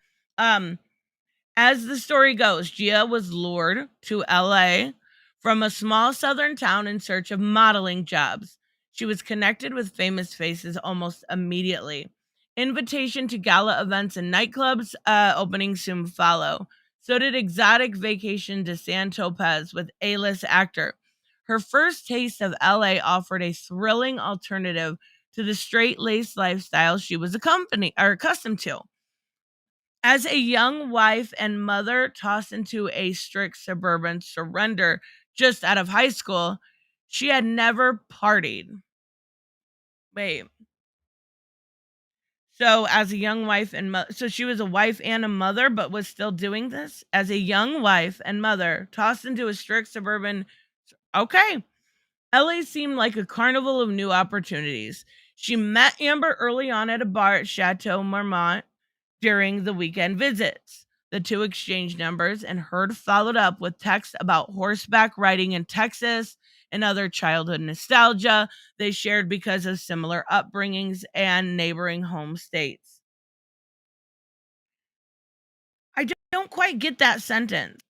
As the story goes, Gia was lured to LA from a small southern town in search of modeling jobs. She was connected with famous faces almost immediately. Invitation to gala events and nightclubs opening soon follow. So did exotic vacation to San Tropez with A-list actor. Her first taste of LA offered a thrilling alternative to the straight-laced lifestyle she was accustomed to. As a young wife and mother tossed into a strict suburban surrender just out of high school, she had never partied. Wait. So, as a young wife and so she was a wife and a mother, but was still doing this as a young wife and mother tossed into a strict suburban. Okay. LA seemed like a carnival of new opportunities. She met Amber early on at a bar at Chateau Marmont during the weekend visits. The two exchanged numbers, and Heard followed up with texts about horseback riding in Texas and other childhood nostalgia they shared because of similar upbringings and neighboring home states. I don't quite get that sentence.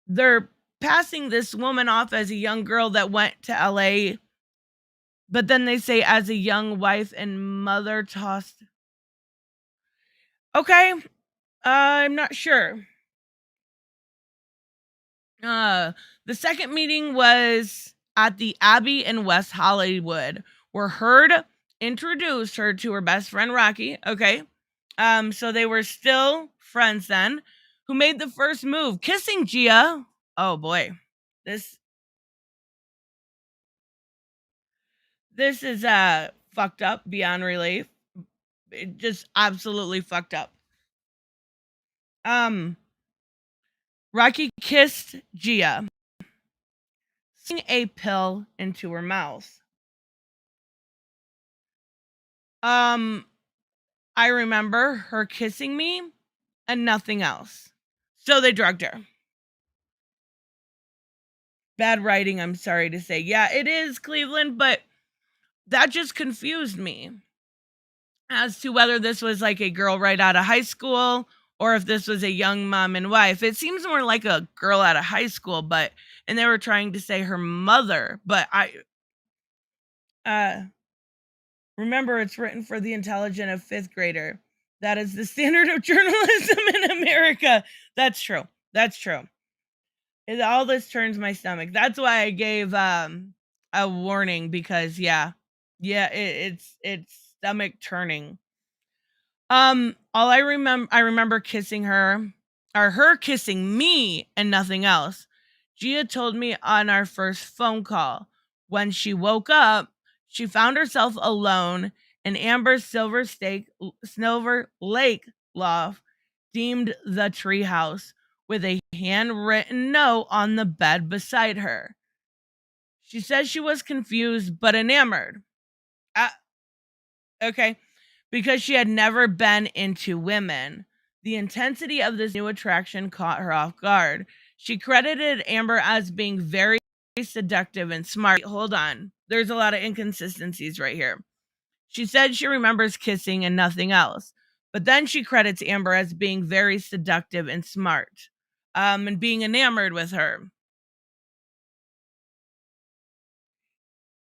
They're passing this woman off as a young girl that went to LA, but then they say as a young wife and mother tossed. Okay, I'm not sure. The second meeting was at the Abbey in West Hollywood, where Heard introduced her to her best friend Rocky. Okay. So they were still friends then, who made the first move, kissing Gia. Oh boy. This is fucked up beyond relief. It just absolutely fucked up. Rocky kissed Gia, sticking a pill into her mouth. I remember her kissing me and nothing else. So they drugged her. Bad writing, I'm sorry to say. Yeah, it is, Cleveland, but that just confused me as to whether this was like a girl right out of high school or if this was a young mom and wife. It seems more like a girl out of high school, and they were trying to say her mother, but remember, it's written for the intelligent of fifth grader. That is the standard of journalism in America. That's true. That's true. All this turns my stomach. That's why I gave a warning, because it's stomach turning. I remember kissing her, or her kissing me and nothing else. Gia told me on our first phone call. When she woke up, she found herself alone in Amber's Silver Lake loft, deemed the treehouse, with a handwritten note on the bed beside her. She says she was confused but enamored. Okay. Because she had never been into women. The intensity of this new attraction caught her off guard. She credited Amber as being very seductive and smart. Hold on. There's a lot of inconsistencies right here. She said she remembers kissing and nothing else. But then she credits Amber as being very seductive and smart, and being enamored with her.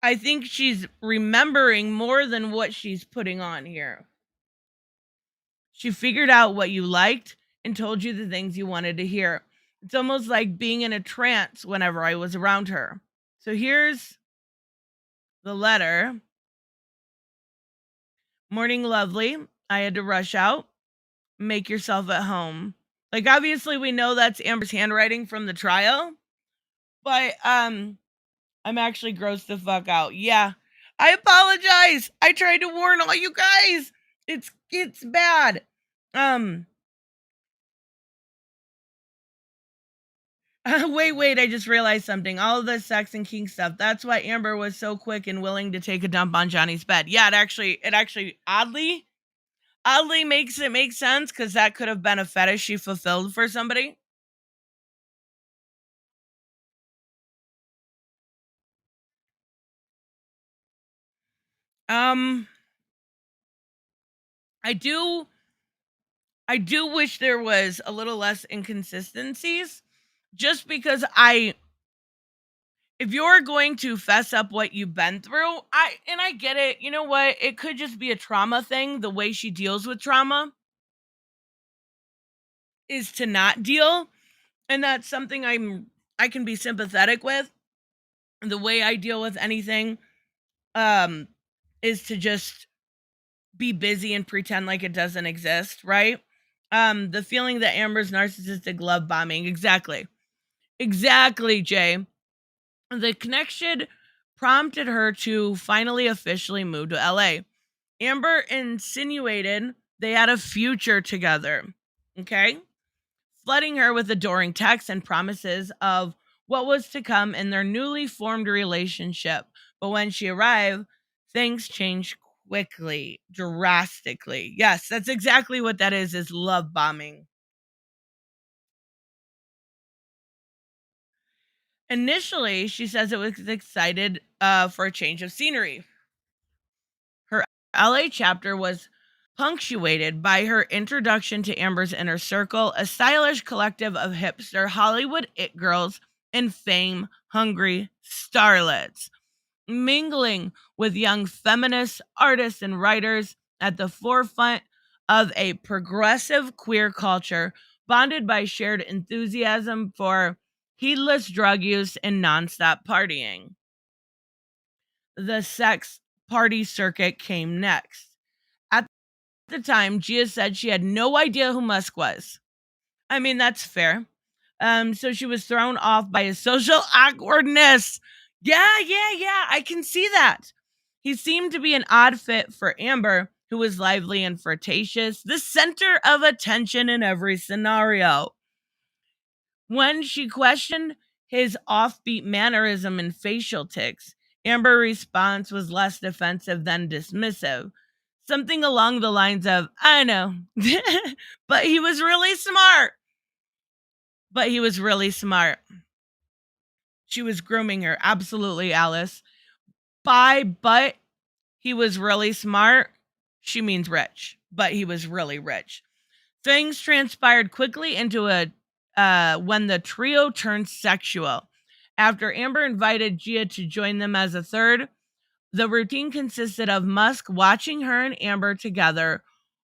I think she's remembering more than what she's putting on here. She figured out what you liked and told you the things you wanted to hear. It's almost like being in a trance whenever I was around her. So here's the letter. Morning, lovely. I had to rush out. Make yourself at home. Like, obviously we know that's Amber's handwriting from the trial, but I'm actually grossed the fuck out. Yeah. I apologize. I tried to warn all you guys. It's bad. Wait, I just realized something. All of the sex and kink stuff. That's why Amber was so quick and willing to take a dump on Johnny's bed. Yeah, it actually oddly makes it make sense, because that could have been a fetish she fulfilled for somebody. I do wish there was a little less inconsistencies, just because if you're going to fess up what you've been through, I get it. You know what? It could just be a trauma thing. The way she deals with trauma is to not deal, and that's something I can be sympathetic with. The way I deal with anything is to just be busy and pretend like it doesn't exist, right? The feeling that Amber's narcissistic love bombing. Exactly, Jay. The connection prompted her to finally officially move to LA. Amber insinuated they had a future together. Okay? Flooding her with adoring texts and promises of what was to come in their newly formed relationship. But when she arrived, things changed quickly, drastically. Yes, that's exactly what that is love bombing. Initially, she says it was excited for a change of scenery. Her LA chapter was punctuated by her introduction to Amber's inner circle, a stylish collective of hipster Hollywood it girls and fame-hungry starlets, mingling with young feminist artists and writers at the forefront of a progressive queer culture bonded by shared enthusiasm for heedless drug use and nonstop partying. The sex party circuit came next. At the time, Gia said she had no idea who Musk was. I mean, that's fair. So she was thrown off by his social awkwardness. Yeah, I can see that. He seemed to be an odd fit for Amber, who was lively and flirtatious, the center of attention in every scenario. When she questioned his offbeat mannerism and facial tics, Amber's response was less defensive than dismissive. Something along the lines of, I know, but he was really smart. But he was really smart. She was grooming her. Absolutely, Alice. But he was really smart. She means rich, but he was really rich. Things transpired quickly into when the trio turned sexual. After Amber invited Gia to join them as a third, the routine consisted of Musk watching her and Amber together,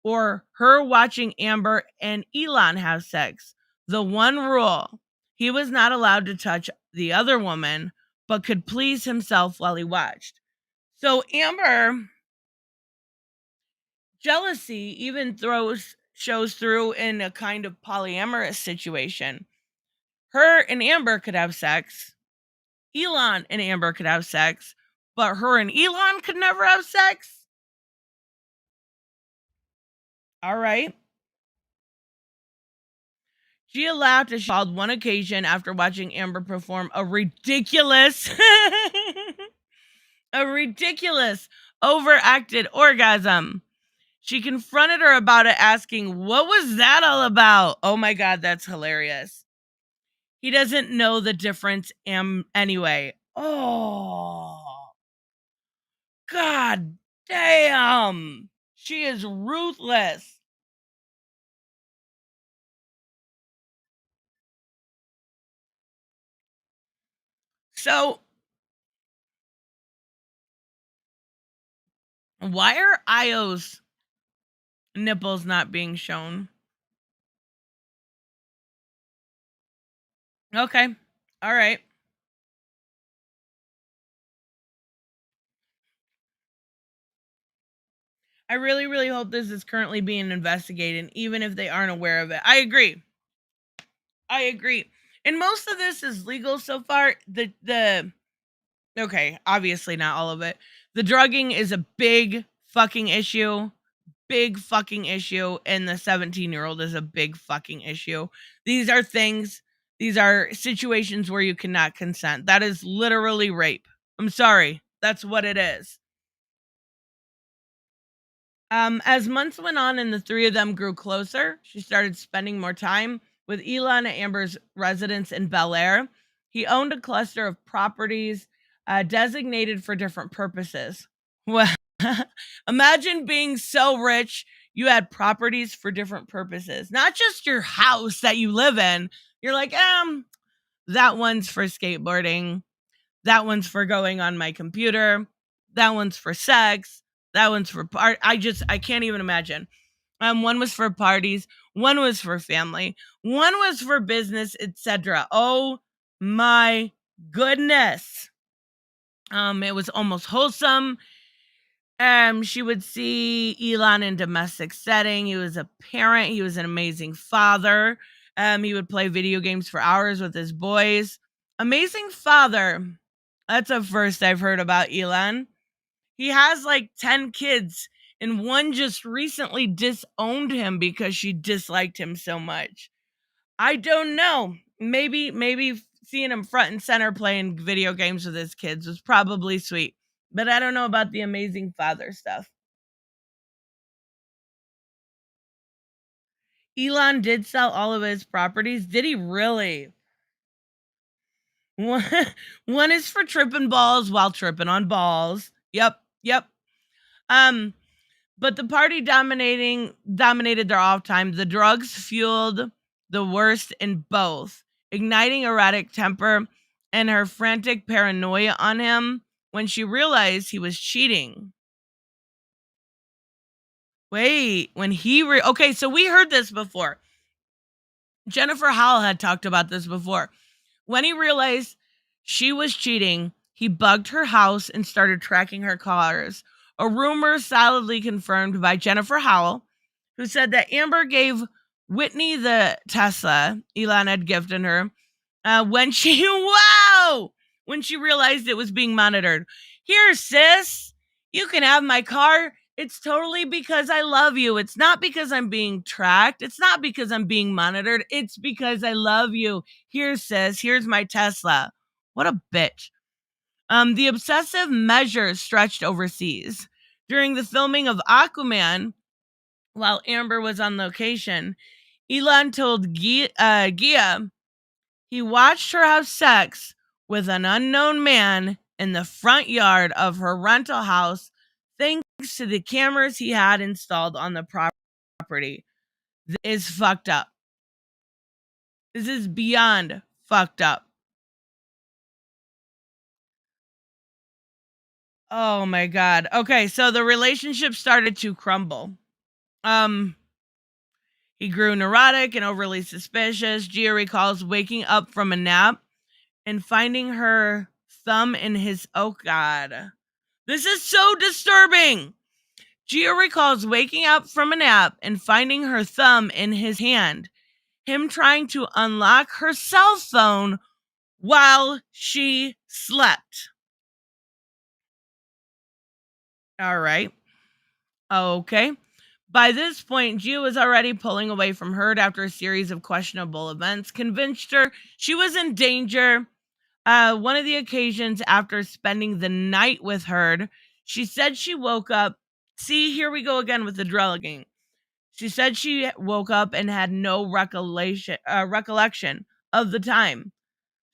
or her watching Amber and Elon have sex. The one rule: he was not allowed to touch the other woman, but could please himself while he watched. So Amber jealousy even shows through in a kind of polyamorous situation. Her and Amber could have sex. Elon and Amber could have sex, but her and Elon could never have sex. All right. Gia laughed as she recalled one occasion after watching Amber perform a ridiculous overacted orgasm. She confronted her about it, asking, "What was that all about?" Oh my God, that's hilarious. He doesn't know the difference anyway. Oh, God damn. She is ruthless. So, why are Io's nipples not being shown? Okay. All right. I really, really hope this is currently being investigated, even if they aren't aware of it. I agree. And most of this is legal so far. The okay, obviously not all of it. The drugging is a big fucking issue. Big fucking issue. And the 17-year-old is a big fucking issue. These are situations where you cannot consent. That is literally rape. I'm sorry. That's what it is. As months went on and the three of them grew closer, she started spending more time with Elon at Amber's residence in Bel Air. He owned a cluster of properties designated for different purposes. Well, imagine being so rich you had properties for different purposes, not just your house that you live in. You're like, that one's for skateboarding. That one's for going on my computer. That one's for sex. That one's for I can't even imagine. One was for parties. One was for family. One was for business, etc. Oh my goodness. It was almost wholesome. She would see Elon in domestic setting. He was a parent. He was an amazing father. He would play video games for hours with his boys. Amazing father. That's a first I've heard about Elon. He has like 10 kids, and one just recently disowned him because she disliked him so much. I don't know. Maybe seeing him front and center playing video games with his kids was probably sweet. But I don't know about the amazing father stuff. Elon did sell all of his properties. Did he really? One, one is for tripping balls while tripping on balls. Yep. But the party dominated their off time. The drugs fueled the worst in both, igniting erratic temper and her frantic paranoia on him when she realized he was cheating. Wait, when he okay, so we heard this before. Jennifer Howell had talked about this before. When he realized she was cheating, he bugged her house and started tracking her cars. A rumor solidly confirmed by Jennifer Howell, who said that Amber gave Whitney the Tesla Elon had gifted her when she when she realized it was being monitored. Here, sis, you can have my car. It's totally because I love you. It's not because I'm being tracked. It's not because I'm being monitored. It's because I love you. Here, sis, here's my Tesla. What a bitch. The obsessive measures stretched overseas. During the filming of Aquaman, while Amber was on location, Elon told Gia he watched her have sex with an unknown man in the front yard of her rental house thanks to the cameras he had installed on the property. This is fucked up. This is beyond fucked up. Oh my god. Okay, so the relationship started to crumble. He grew neurotic and overly suspicious. Gia recalls waking up from a nap and finding her thumb in his oh god. This is so disturbing. Gia recalls waking up from a nap and finding her thumb in his hand. Him trying to unlock her cell phone while she slept. All right. Okay. By this point, Gia was already pulling away from Heard after a series of questionable events convinced her she was in danger. One of the occasions after spending the night with Heard, she said she woke up. See, here we go again with the drugging. She said she woke up and had no recollection of the time.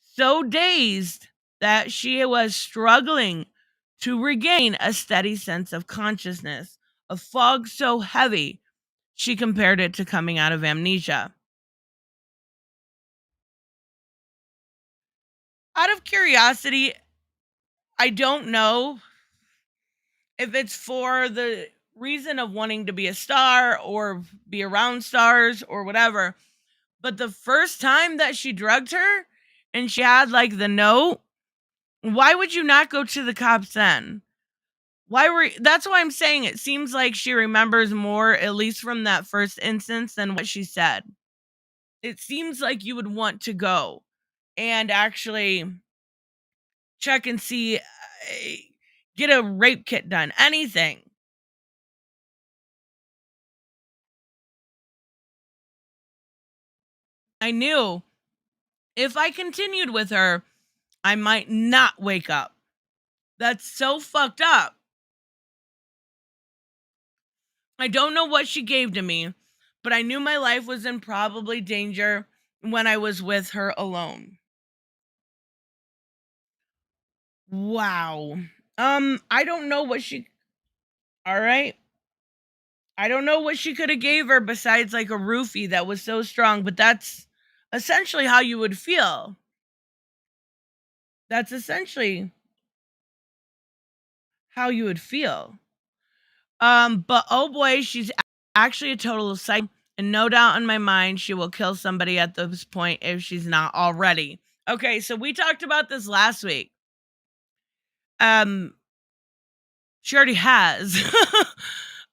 So dazed that she was struggling to regain a steady sense of consciousness. A fog so heavy, she compared it to coming out of amnesia. Out of curiosity, I don't know if it's for the reason of wanting to be a star or be around stars or whatever. But the first time that she drugged her and she had like the note, why would you not go to the cops then? That's why I'm saying it seems like she remembers more, at least from that first instance, than what she said. It seems like you would want to go and actually check and see, get a rape kit done, anything. I knew if I continued with her, I might not wake up. That's so fucked up. I don't know what she gave to me, but I knew my life was in probably danger when I was with her alone. Wow. I don't know what she All right. I don't know what she could have gave her besides like a roofie that was so strong, but that's essentially how you would feel. That's essentially how you would feel. But oh boy, she's actually a total psycho, and no doubt in my mind she will kill somebody at this point if she's not already. Okay, so we talked about this last week. Um, she already has.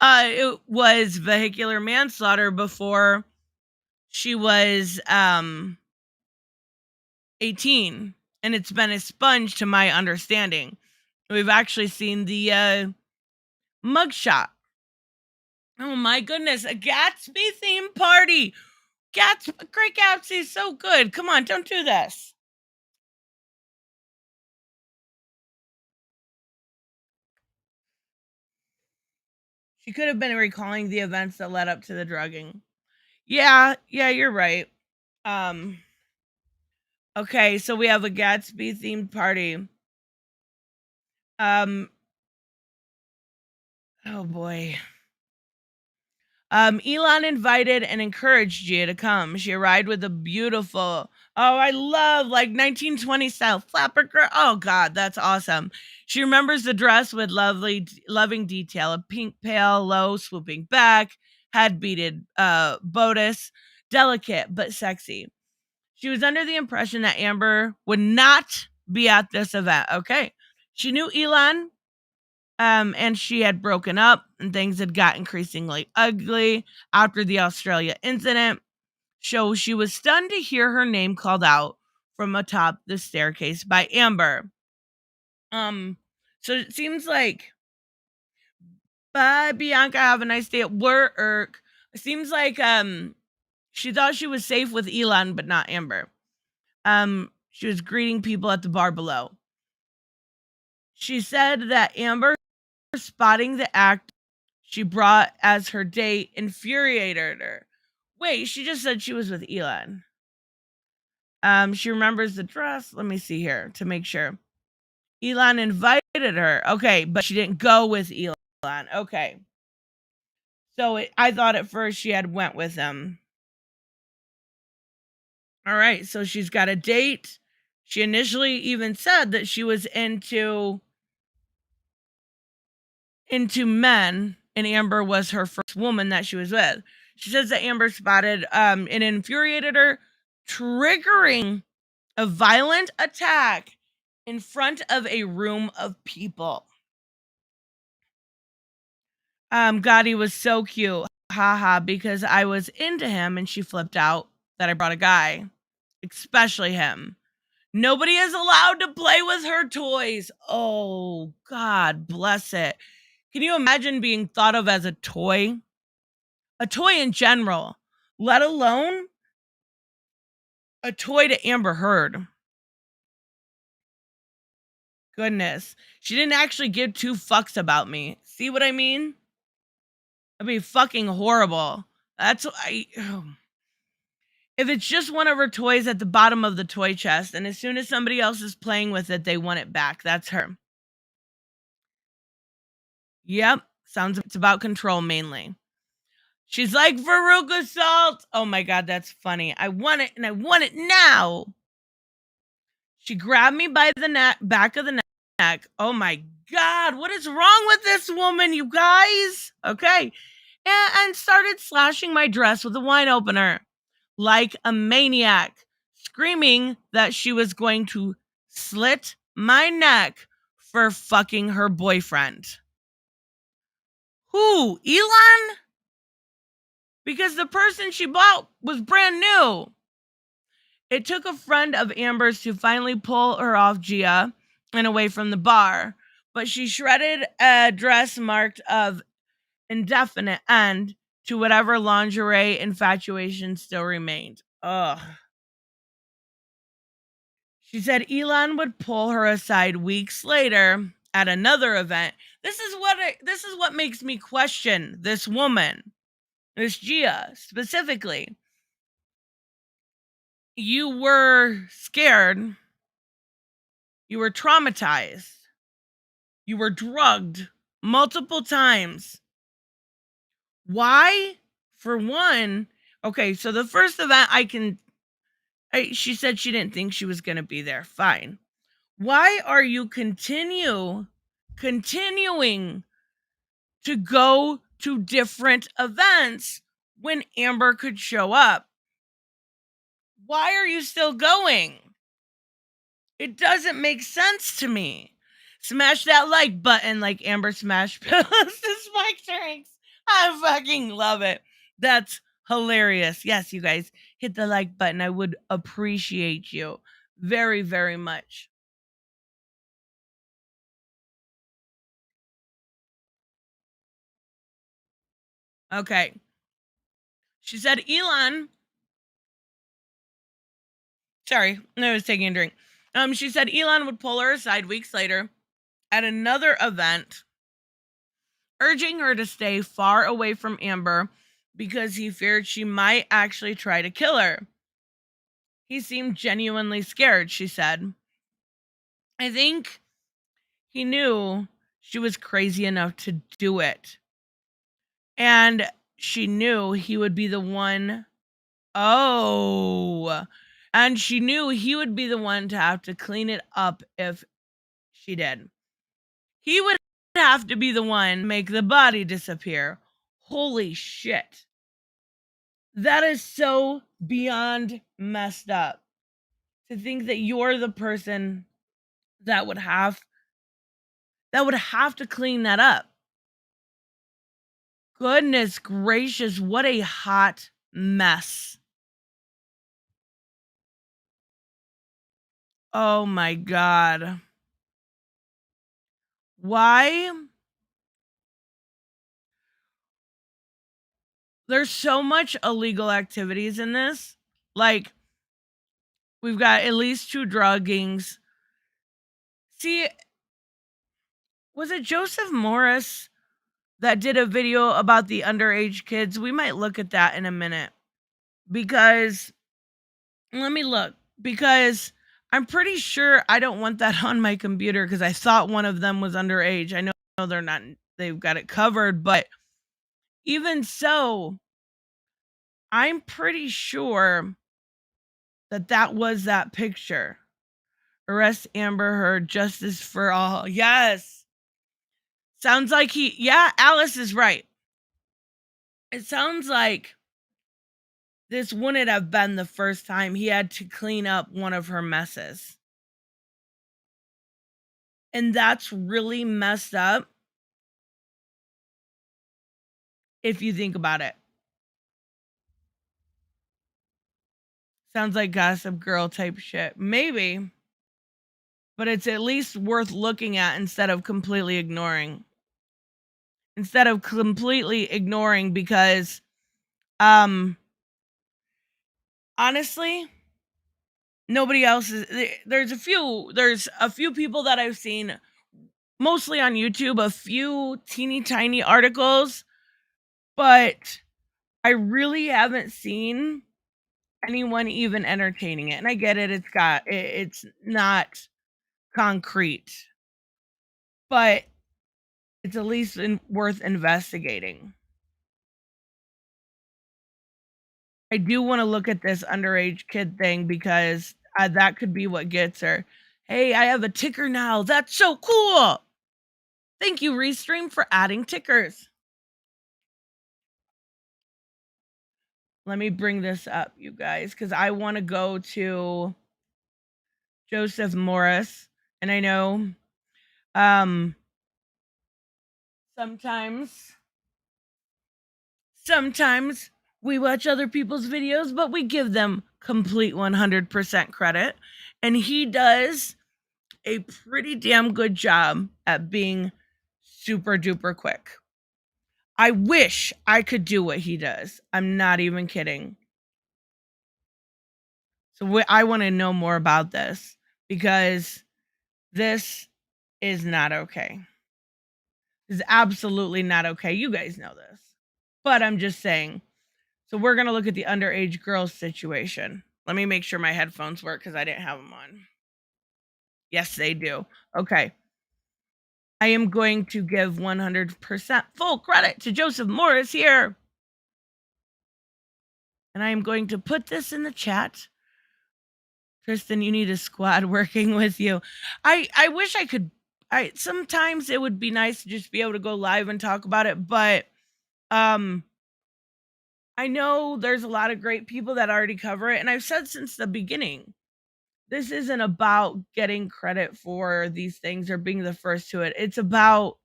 It was vehicular manslaughter before she was 18, and it's been expunged to my understanding. We've actually seen the mugshot. Oh my goodness, a Gatsby themed party. Great Gatsby is so good. Come on, don't do this. She could have been recalling the events that led up to the drugging. Yeah, you're right. Um okay, so we have a Gatsby themed party. Um oh boy. Elon invited and encouraged Gia to come. She arrived with a beautiful, oh, I love like 1920 style flapper girl. Oh God, that's awesome. She remembers the dress with loving detail, a pink pale, low, swooping back, had beaded bodice, delicate but sexy. She was under the impression that Amber would not be at this event. Okay. She knew Elon, and she had broken up and things had got increasingly ugly after the Australia incident. So she was stunned to hear her name called out from atop the staircase by Amber. So it seems like Bye, Bianca. Have a nice day at work. It seems like she thought she was safe with Elon, but not Amber. She was greeting people at the bar below. She said that Amber spotting the act she brought as her date infuriated her. Wait, she just said she was with Elon. She remembers the dress. Let me see here to make sure. Elon invited her. Okay, but she didn't go with Elon. Okay. So I thought at first she had went with him. All right, so she's got a date. She initially even said that she was into men, and Amber was her first woman that she was with. She says that Amber spotted and infuriated her, triggering a violent attack in front of a room of people. Gotti was so cute. Haha, because I was into him and she flipped out that I brought a guy, especially him. Nobody is allowed to play with her toys. Oh, God bless it. Can you imagine being thought of as a toy? A toy in general, let alone a toy to Amber Heard. Goodness. She didn't actually give two fucks about me. See what I mean? That'd be fucking horrible. That's what if it's just one of her toys at the bottom of the toy chest, and as soon as somebody else is playing with it, they want it back. That's her. Yep. Sounds it's about control mainly. She's like, Veruca Salt. Oh my God, that's funny. I want it and I want it now. She grabbed me by the back of the neck. Oh my God, what is wrong with this woman, you guys? Okay. And started slashing my dress with a wine opener like a maniac, screaming that she was going to slit my neck for fucking her boyfriend. Who? Elon? Because the person she bought was brand new. It took a friend of Amber's to finally pull her off Gia and away from the bar, but she shredded a dress marked of indefinite end to whatever lingerie infatuation still remained. Ugh. She said Elon would pull her aside weeks later at another event. This is what makes me question this woman, this Gia specifically. You were scared. You were traumatized. You were drugged multiple times. Why? For one, okay, so the first event she said she didn't think she was going to be there. Fine. Why are you continuing to go to different events when Amber could show up? Why are you still going? It doesn't make sense to me. Smash that like button like Amber smashed pillows to spike drinks. I fucking love it. That's hilarious. Yes, you guys, hit the like button. I would appreciate you very, very much. Okay. She said Elon. Sorry, I was taking a drink. She said Elon would pull her aside weeks later at another event, urging her to stay far away from Amber because he feared she might actually try to kill her. He seemed genuinely scared, she said. I think he knew she was crazy enough to do it. And she knew he would be the one. Oh. And she knew he would be the one to have to clean it up if she did. He would have to be the one to make the body disappear. Holy shit. That is so beyond messed up. To think that you're the person that would have to clean that up. Goodness gracious, what a hot mess. Oh my God. Why there's so much illegal activities in this. Like, we've got at least 2 druggings. See, was it Joseph Morris that did a video about the underage kids? We might look at that in a minute. Because let me look. Because I'm pretty sure I don't want that on my computer because I thought one of them was underage. I know they're not, they've got it covered, but even so, I'm pretty sure that that was that picture. Arrest Amber Heard, justice for all. Yes. Sounds like yeah, Alice is right. It sounds like this wouldn't have been the first time he had to clean up one of her messes. And that's really messed up if you think about it. Sounds like Gossip Girl type shit. Maybe. But it's at least worth looking at instead of completely ignoring. Because honestly, nobody else is. There's a few people that I've seen, mostly on YouTube, a few teeny tiny articles, but I really haven't seen anyone even entertaining it. And I get it, it's not concrete, but it's at least worth investigating. I do want to look at this underage kid thing because that could be what gets her. Hey, I have a ticker now. That's so cool. Thank you, Restream, for adding tickers. Let me bring this up, you guys, because I want to go to Joseph Morris. And I know sometimes we watch other people's videos, but we give them complete 100% credit. And he does a pretty damn good job at being super duper quick. I wish I could do what he does. I'm not even kidding. So I want to know more about this because this is not okay. This is absolutely not okay. You guys know this. But I'm just saying. So we're going to look at the underage girls situation. Let me make sure my headphones work because I didn't have them on. Yes, they do. Okay. I am going to give 100% full credit to Joseph Morris here. And I am going to put this in the chat. Kristen, you need a squad working with you. I wish I could. Sometimes it would be nice to just be able to go live and talk about it, but I know there's a lot of great people that already cover it, and I've said since the beginning, this isn't about getting credit for these things or being the first to it. It's about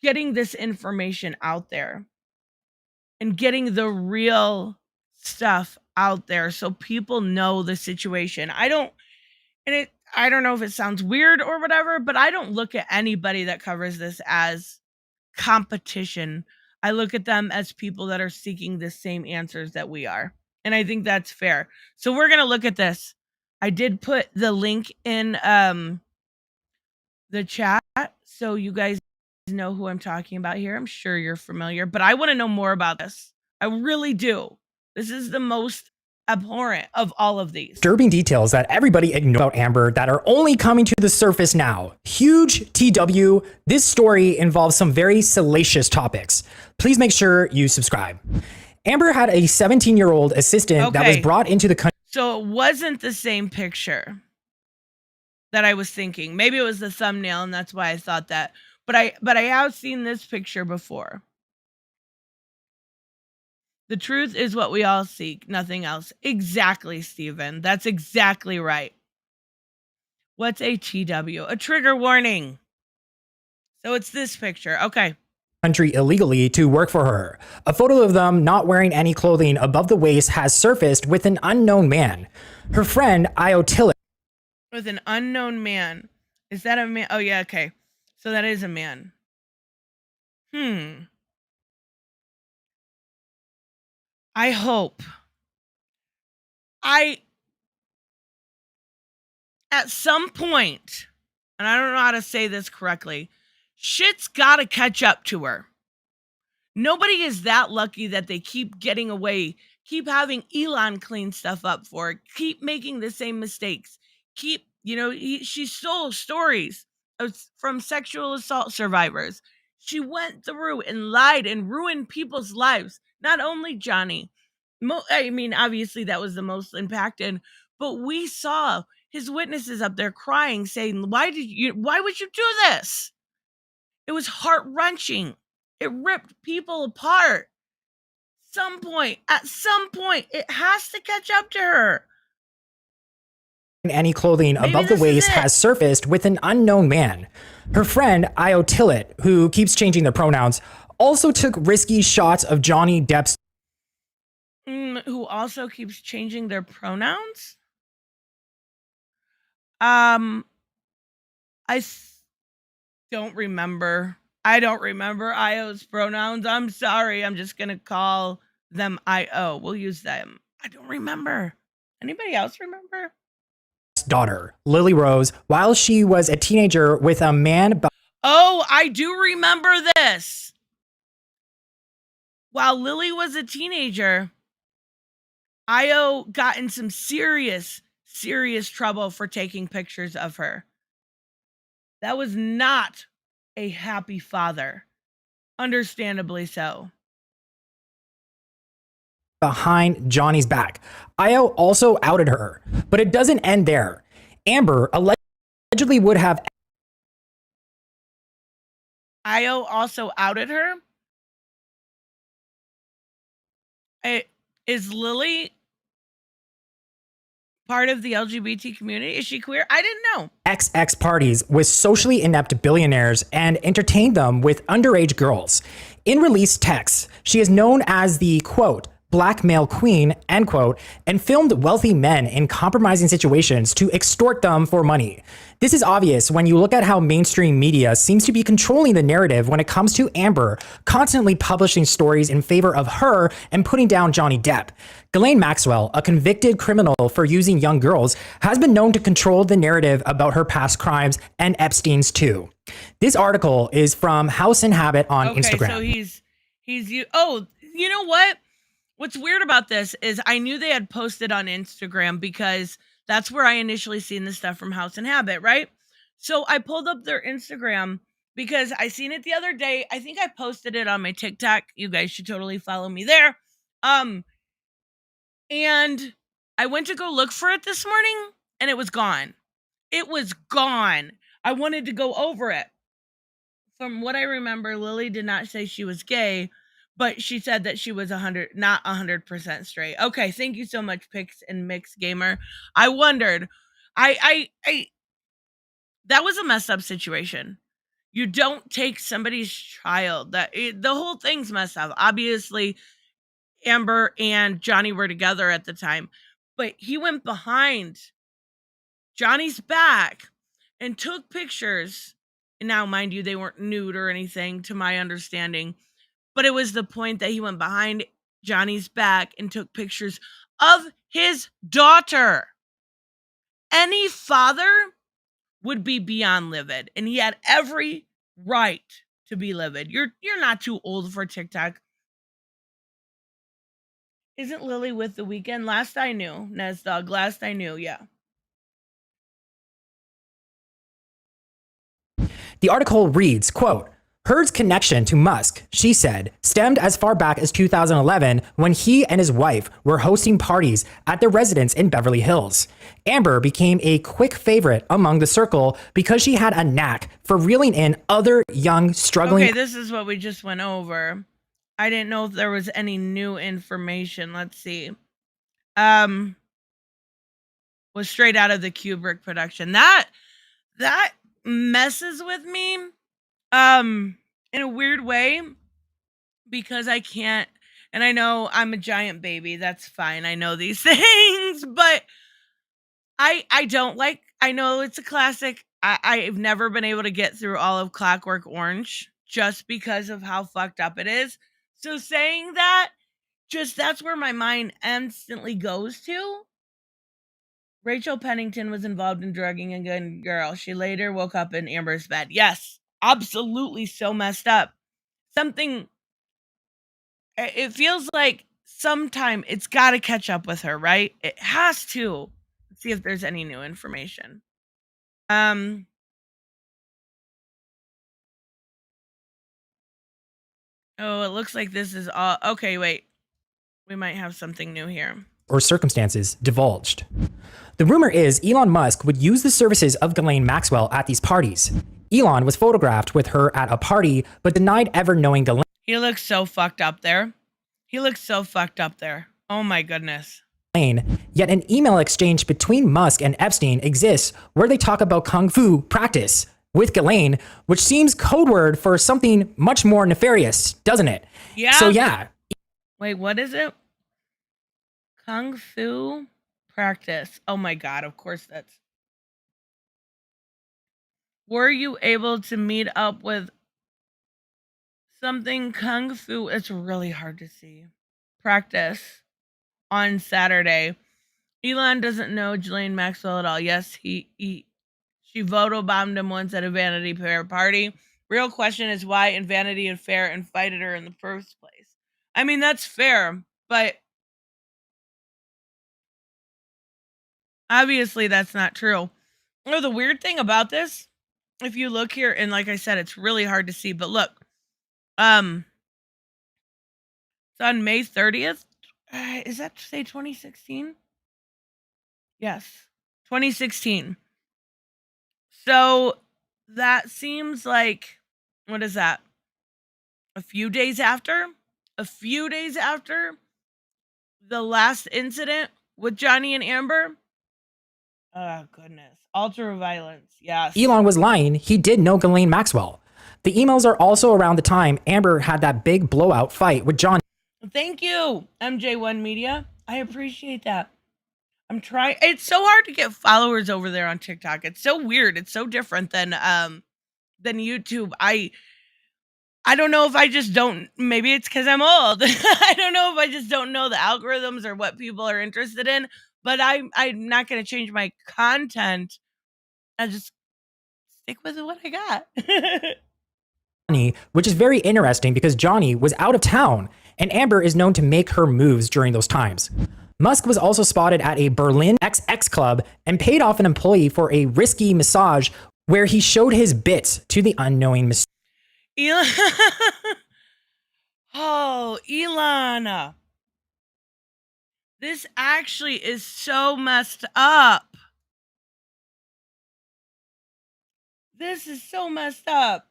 getting this information out there and getting the real stuff out there so people know the situation. I don't know if it sounds weird or whatever, but I don't look at anybody that covers this as competition. I look at them as people that are seeking the same answers that we are. And I think that's fair. So we're going to look at this. I did put the link in the chat so you guys know who I'm talking about here. I'm sure you're familiar, but I want to know more about this. I really do. This is the most abhorrent of all of these. Disturbing details that everybody ignores about Amber that are only coming to the surface now. Huge TW. This story involves some very salacious topics. Please make sure you subscribe. Amber had a 17-year-old assistant that was brought into the country. So it wasn't the same picture that I was thinking. Maybe it was the thumbnail and that's why I thought that. But I have seen this picture before. The truth is what we all seek, nothing else. Exactly, Steven. That's exactly right. What's a TW? A trigger warning. So it's this picture. Okay. Country illegally to work for her. A photo of them not wearing any clothing above the waist has surfaced with an unknown man. Her friend, Iotilla. With an unknown man. Is that a man? Oh, yeah, okay. So that is a man. I hope. At some point, and I don't know how to say this correctly, shit's gotta catch up to her. Nobody is that lucky that they keep getting away, keep having Elon clean stuff up for her, keep making the same mistakes, she stole stories from sexual assault survivors. She went through and lied and ruined people's lives, not only Johnny. Obviously that was the most impacted, but we saw his witnesses up there crying, saying, why would you do this? It was heart-wrenching. It ripped people apart. At some point, it has to catch up to her. Any clothing above the waist has surfaced with an unknown man. Her friend, Io Tillett, who keeps changing their pronouns, also took risky shots of Johnny Depp's who also keeps changing their pronouns? I don't remember. I don't remember Io's pronouns. I'm sorry. I'm just going to call them Io. We'll use them. I don't remember. Anybody else remember? Daughter, Lily Rose, while she was a teenager with a man. Oh, I do remember this. While Lily was a teenager, Io got in some serious trouble for taking pictures of her. That was not a happy father. Understandably so. Behind Johnny's back. Io also outed her, but it doesn't end there. Amber allegedly would have. Io also outed her? Is Lily part of the LGBT community? Is she queer? I didn't know. XX parties with socially inept billionaires and entertained them with underage girls. In released texts, she is known as the, quote, blackmail queen, end quote, and filmed wealthy men in compromising situations to extort them for money. This is obvious when you look at how mainstream media seems to be controlling the narrative when it comes to Amber, constantly publishing stories in favor of her and putting down Johnny Depp. Ghaylen Maxwell, a convicted criminal for using young girls, has been known to control the narrative about her past crimes and Epstein's too. This article is from House and Habit on Instagram. So you know what? What's weird about this is I knew they had posted on Instagram because that's where I initially seen the stuff from House and Habit, right? So I pulled up their Instagram because I seen it the other day. I think I posted it on my TikTok. You guys should totally follow me there. And I went to go look for it this morning and it was gone. It was gone. I wanted to go over it. From what I remember, Lily did not say she was gay, but she said that she was not 100% straight. Okay, thank you so much, Pix and Mix Gamer. I wondered. That was a messed up situation. You don't take somebody's child. The whole thing's messed up. Obviously, Amber and Johnny were together at the time, but he went behind Johnny's back and took pictures. And now, mind you, they weren't nude or anything, to my understanding. But it was the point that he went behind Johnny's back and took pictures of his daughter. Any father would be beyond livid, and he had every right to be livid. You're not too old for TikTok. Isn't Lily with The Weeknd? Last I knew, Nesdog. Last I knew, yeah. The article reads, quote, Heard's connection to Musk, she said, stemmed as far back as 2011 when he and his wife were hosting parties at their residence in Beverly Hills. Amber became a quick favorite among the circle because she had a knack for reeling in other young, struggling... Okay, this is what we just went over. I didn't know if there was any new information. Let's see. Was straight out of the Kubrick production. That messes with me. In a weird way, because I can't, and I know I'm a giant baby, that's fine, I know these things, but I don't like, I know it's a classic, I've never been able to get through all of Clockwork Orange, just because of how fucked up it is, so saying that, just that's where my mind instantly goes to. Rachel Pennington was involved in drugging a young girl. She later woke up in Amber's bed. Yes, absolutely so messed up. Something, it feels like sometime it's got to catch up with her, right? It has to. Let's see if there's any new information. Oh, it looks like this is all. Okay, wait. We might have something new here. Or circumstances divulged. The rumor is Elon Musk would use the services of Ghaylen Maxwell at these parties. Elon was photographed with her at a party, but denied ever knowing Ghaylen. He looks so fucked up there. He looks so fucked up there. Oh my goodness. Yet an email exchange between Musk and Epstein exists where they talk about kung fu practice with Ghaylen, which seems code word for something much more nefarious, doesn't it? Yeah. So yeah. Wait, what is it? Kung fu practice. Oh my God, of course that's. Were you able to meet up with something kung fu? It's really hard to see. Practice on Saturday. Elon doesn't know Ghaylen Maxwell at all. Yes, she photobombed him once at a Vanity Fair party. Real question is why in Vanity and Fair invited her in the first place. I mean, that's fair, but obviously that's not true. Oh, the weird thing about this, if you look here, and like I said, it's really hard to see, but look, it's on May 30th. Is that say 2016? Yes, 2016. So that seems like, what is that? A few days after the last incident with Johnny and Amber. Oh, goodness. Ultra violence. Yes. Elon was lying. He did know Ghaylen Maxwell. The emails are also around the time Amber had that big blowout fight with Johnny. Thank you, MJ1 Media. I appreciate that. I'm trying. It's so hard to get followers over there on TikTok. It's so weird. It's so different than YouTube. I don't know if I just don't. Maybe it's because I'm old. I don't know if I just don't know the algorithms or what people are interested in. But I'm not going to change my content. I just stick with what I got. Which is very interesting because Johnny was out of town and Amber is known to make her moves during those times. Musk was also spotted at a Berlin XX club and paid off an employee for a risky massage where he showed his bits to the unknowing masseuse. Elon. Oh, Elon. This actually is so messed up. This is so messed up.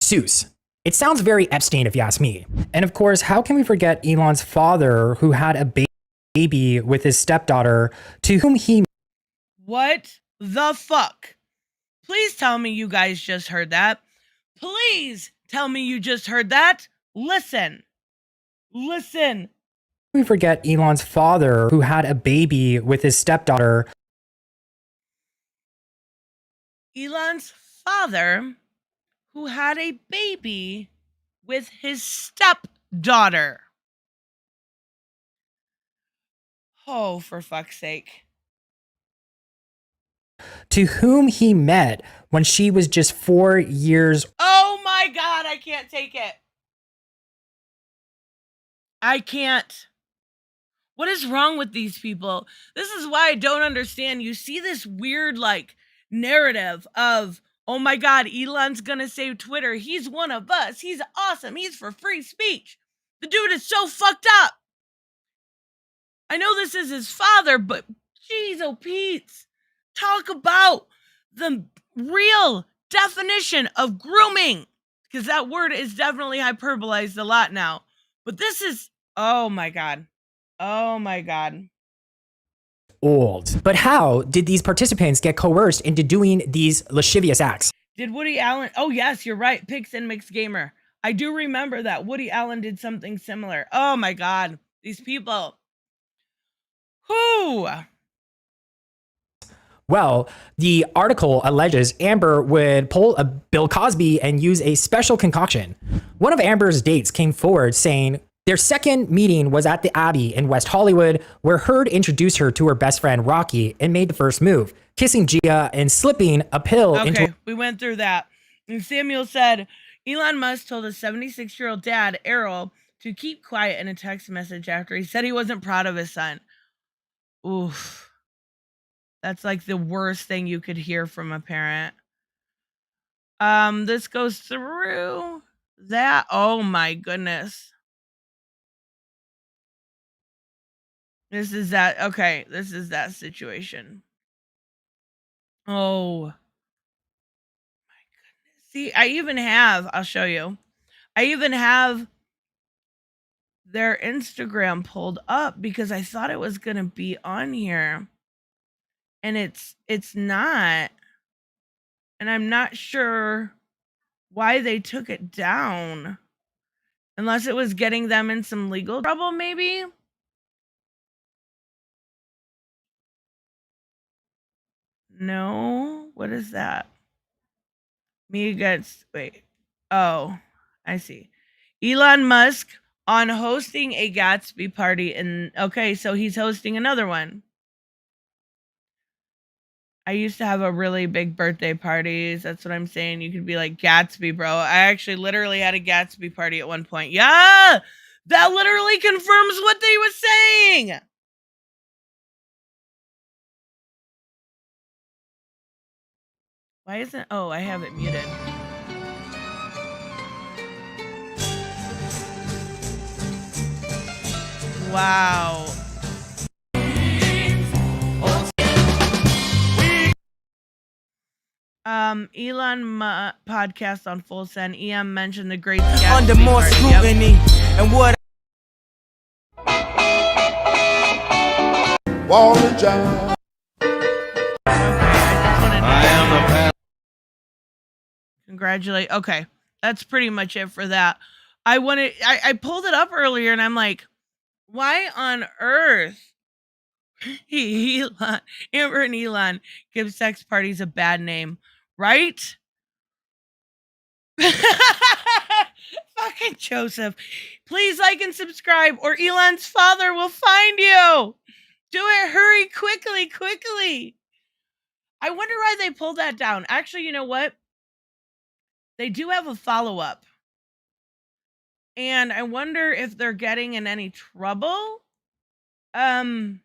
Seuss. It sounds very Epstein if you ask me. And of course, how can we forget Elon's father who had a baby with his stepdaughter to whom he... What the fuck? Please tell me you guys just heard that. Please tell me you just heard that. Listen. We forget Elon's father who had a baby with his stepdaughter. Elon's father who had a baby with his stepdaughter. Oh, for fuck's sake. To whom he met when she was just 4 years. Oh my God, I can't take it. I can't. What is wrong with these people? This is why I don't understand. You see this weird, like, narrative of, oh my God, Elon's gonna save Twitter. He's one of us. He's awesome. He's for free speech. The dude is so fucked up. I know this is his father, but jeez, oh Pete. Talk about the real definition of grooming. Because that word is definitely hyperbolized a lot now. But this is, oh my God. Oh my God. Old. But how did these participants get coerced into doing these lascivious acts? Did Woody Allen? Oh yes, you're right. Pix and Mixed Gamer. I do remember that Woody Allen did something similar. Oh my God. These people. Who? Well, the article alleges Amber would pull a Bill Cosby and use a special concoction. One of Amber's dates came forward saying their second meeting was at the Abbey in West Hollywood, where Heard introduced her to her best friend Rocky and made the first move, kissing Gia and slipping a pill into. Okay, we went through that. And Samuel said Elon Musk told his 76-year-old dad, Errol, to keep quiet in a text message after he said he wasn't proud of his son. Oof. That's like the worst thing you could hear from a parent. This goes through that. Oh my goodness. This is that. Okay, this is that situation. Oh my goodness. See, I'll show you. I even have their Instagram pulled up because I thought it was going to be on here. And it's not. And I'm not sure why they took it down. Unless it was getting them in some legal trouble, maybe? No? What is that? Wait. Oh, I see. Elon Musk on hosting a Gatsby party okay, so he's hosting another one. I used to have a really big birthday parties. That's what I'm saying. You could be like Gatsby, bro. I actually literally had a Gatsby party at one point. Yeah! That literally confirms what they were saying. Why isn't... Oh, I have it muted. Wow. Elon podcast on Full Send. EM mentioned the great Gatsby under more party. scrutiny. Yep. And what Okay, I congratulate. Okay, that's pretty much it for that. I pulled it up earlier and I'm like, why on earth Amber and Elon give sex parties a bad name, right? Fucking Joseph. Please like and subscribe or Elon's father will find you. Do it. Hurry. Quickly. I wonder why they pulled that down. Actually, you know what? They do have a follow-up. And I wonder if they're getting in any trouble. Let's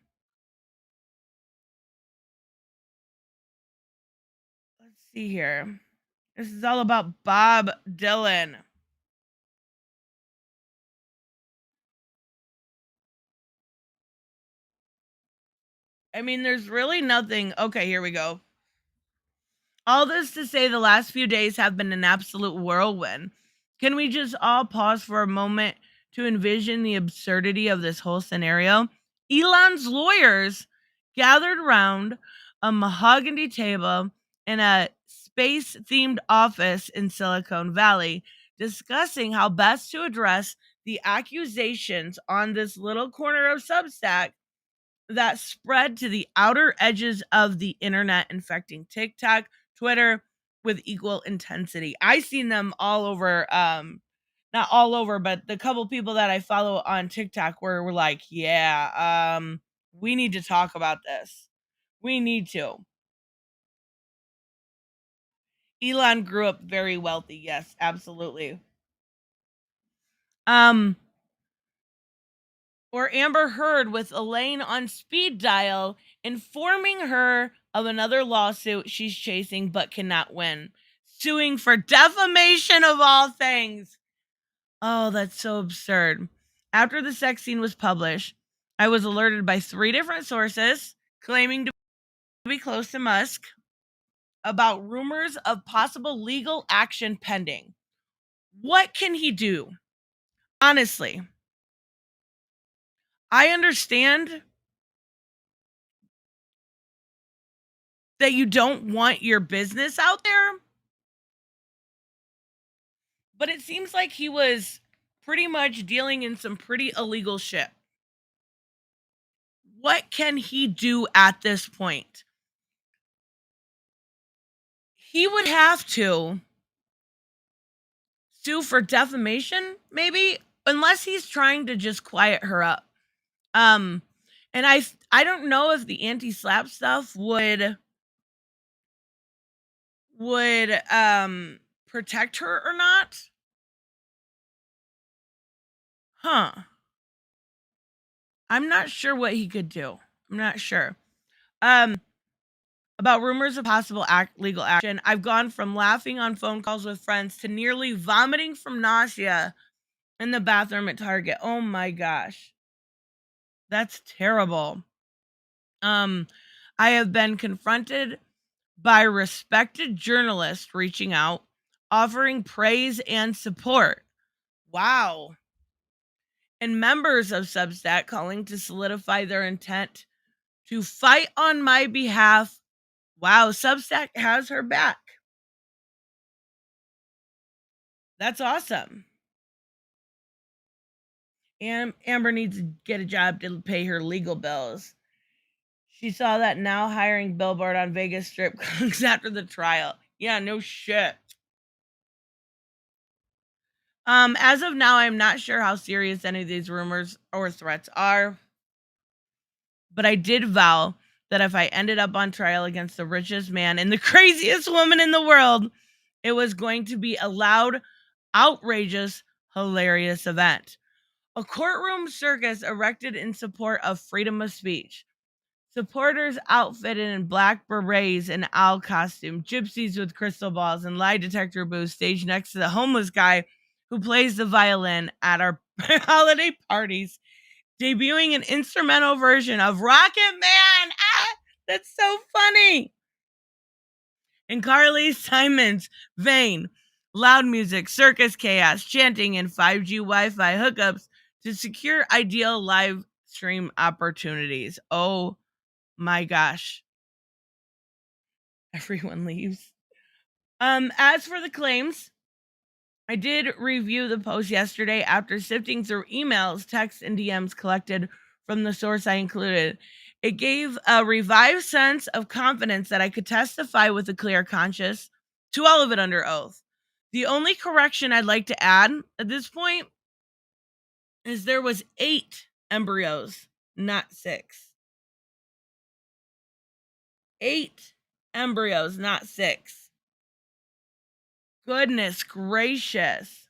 see here. This is all about Bob Dylan. I mean, there's really nothing. Okay, here we go. All this to say the last few days have been an absolute whirlwind. Can we just all pause for a moment to envision the absurdity of this whole scenario? Elon's lawyers gathered around a mahogany table in a space-themed office in Silicon Valley, discussing how best to address the accusations on this little corner of Substack that spread to the outer edges of the internet, infecting TikTok, Twitter with equal intensity. I seen them all over, not all over, but the couple people that I follow on TikTok were like, yeah, we need to talk about this. We need to. Elon grew up very wealthy. Yes, absolutely. Or Amber Heard with Elaine on speed dial, informing her of another lawsuit she's chasing but cannot win. Suing for defamation of all things. Oh, that's so absurd. After the sex scene was published, I was alerted by 3 different sources claiming to be close to Musk about rumors of possible legal action pending. What can he do? Honestly, I understand that you don't want your business out there, but it seems like he was pretty much dealing in some pretty illegal shit. What can he do at this point? he would have to sue for defamation, maybe, unless he's trying to just quiet her up. And I don't know if the anti-slap stuff would protect her or not. Huh. I'm not sure what he could do. I'm not sure. About rumors of possible legal action, I've gone from laughing on phone calls with friends to nearly vomiting from nausea in the bathroom at Target. Oh my gosh. That's terrible. I have been confronted by respected journalists reaching out, offering praise and support. Wow. And members of Substack calling to solidify their intent to fight on my behalf. Wow, Substack has her back. That's awesome. And Amber needs to get a job to pay her legal bills. She saw that now hiring billboard on Vegas strip clubs after the trial. Yeah, no shit. As of now, I'm not sure how serious any of these rumors or threats are. But I did vow that if I ended up on trial against the richest man and the craziest woman in the world, it was going to be a loud, outrageous, hilarious event. A courtroom circus erected in support of freedom of speech. Supporters outfitted in black berets and owl costume, gypsies with crystal balls and lie detector booths staged next to the homeless guy who plays the violin at our holiday parties, debuting an instrumental version of Rocket Man. Ah, that's so funny. In Carly Simon's vein, loud music, circus chaos, chanting, and 5G Wi-Fi hookups to secure ideal live stream opportunities. Oh my gosh. Everyone leaves. As for the claims, I did review the post yesterday after sifting through emails, texts, and DMs collected from the source I included. It gave a revived sense of confidence that I could testify with a clear conscience to all of it under oath. The only correction I'd like to add at this point is there was 8 embryos, not 6. 8 embryos, not 6. Goodness gracious.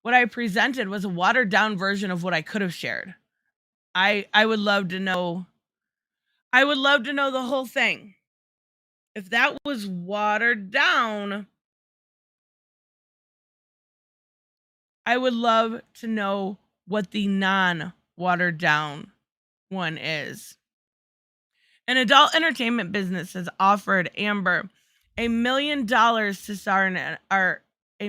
What I presented was a watered down version of what I could have shared. I would love to know. I would love to know the whole thing. If that was watered down, I would love to know what the non-watered down one is. An adult entertainment business has offered Amber $1 million to star in $1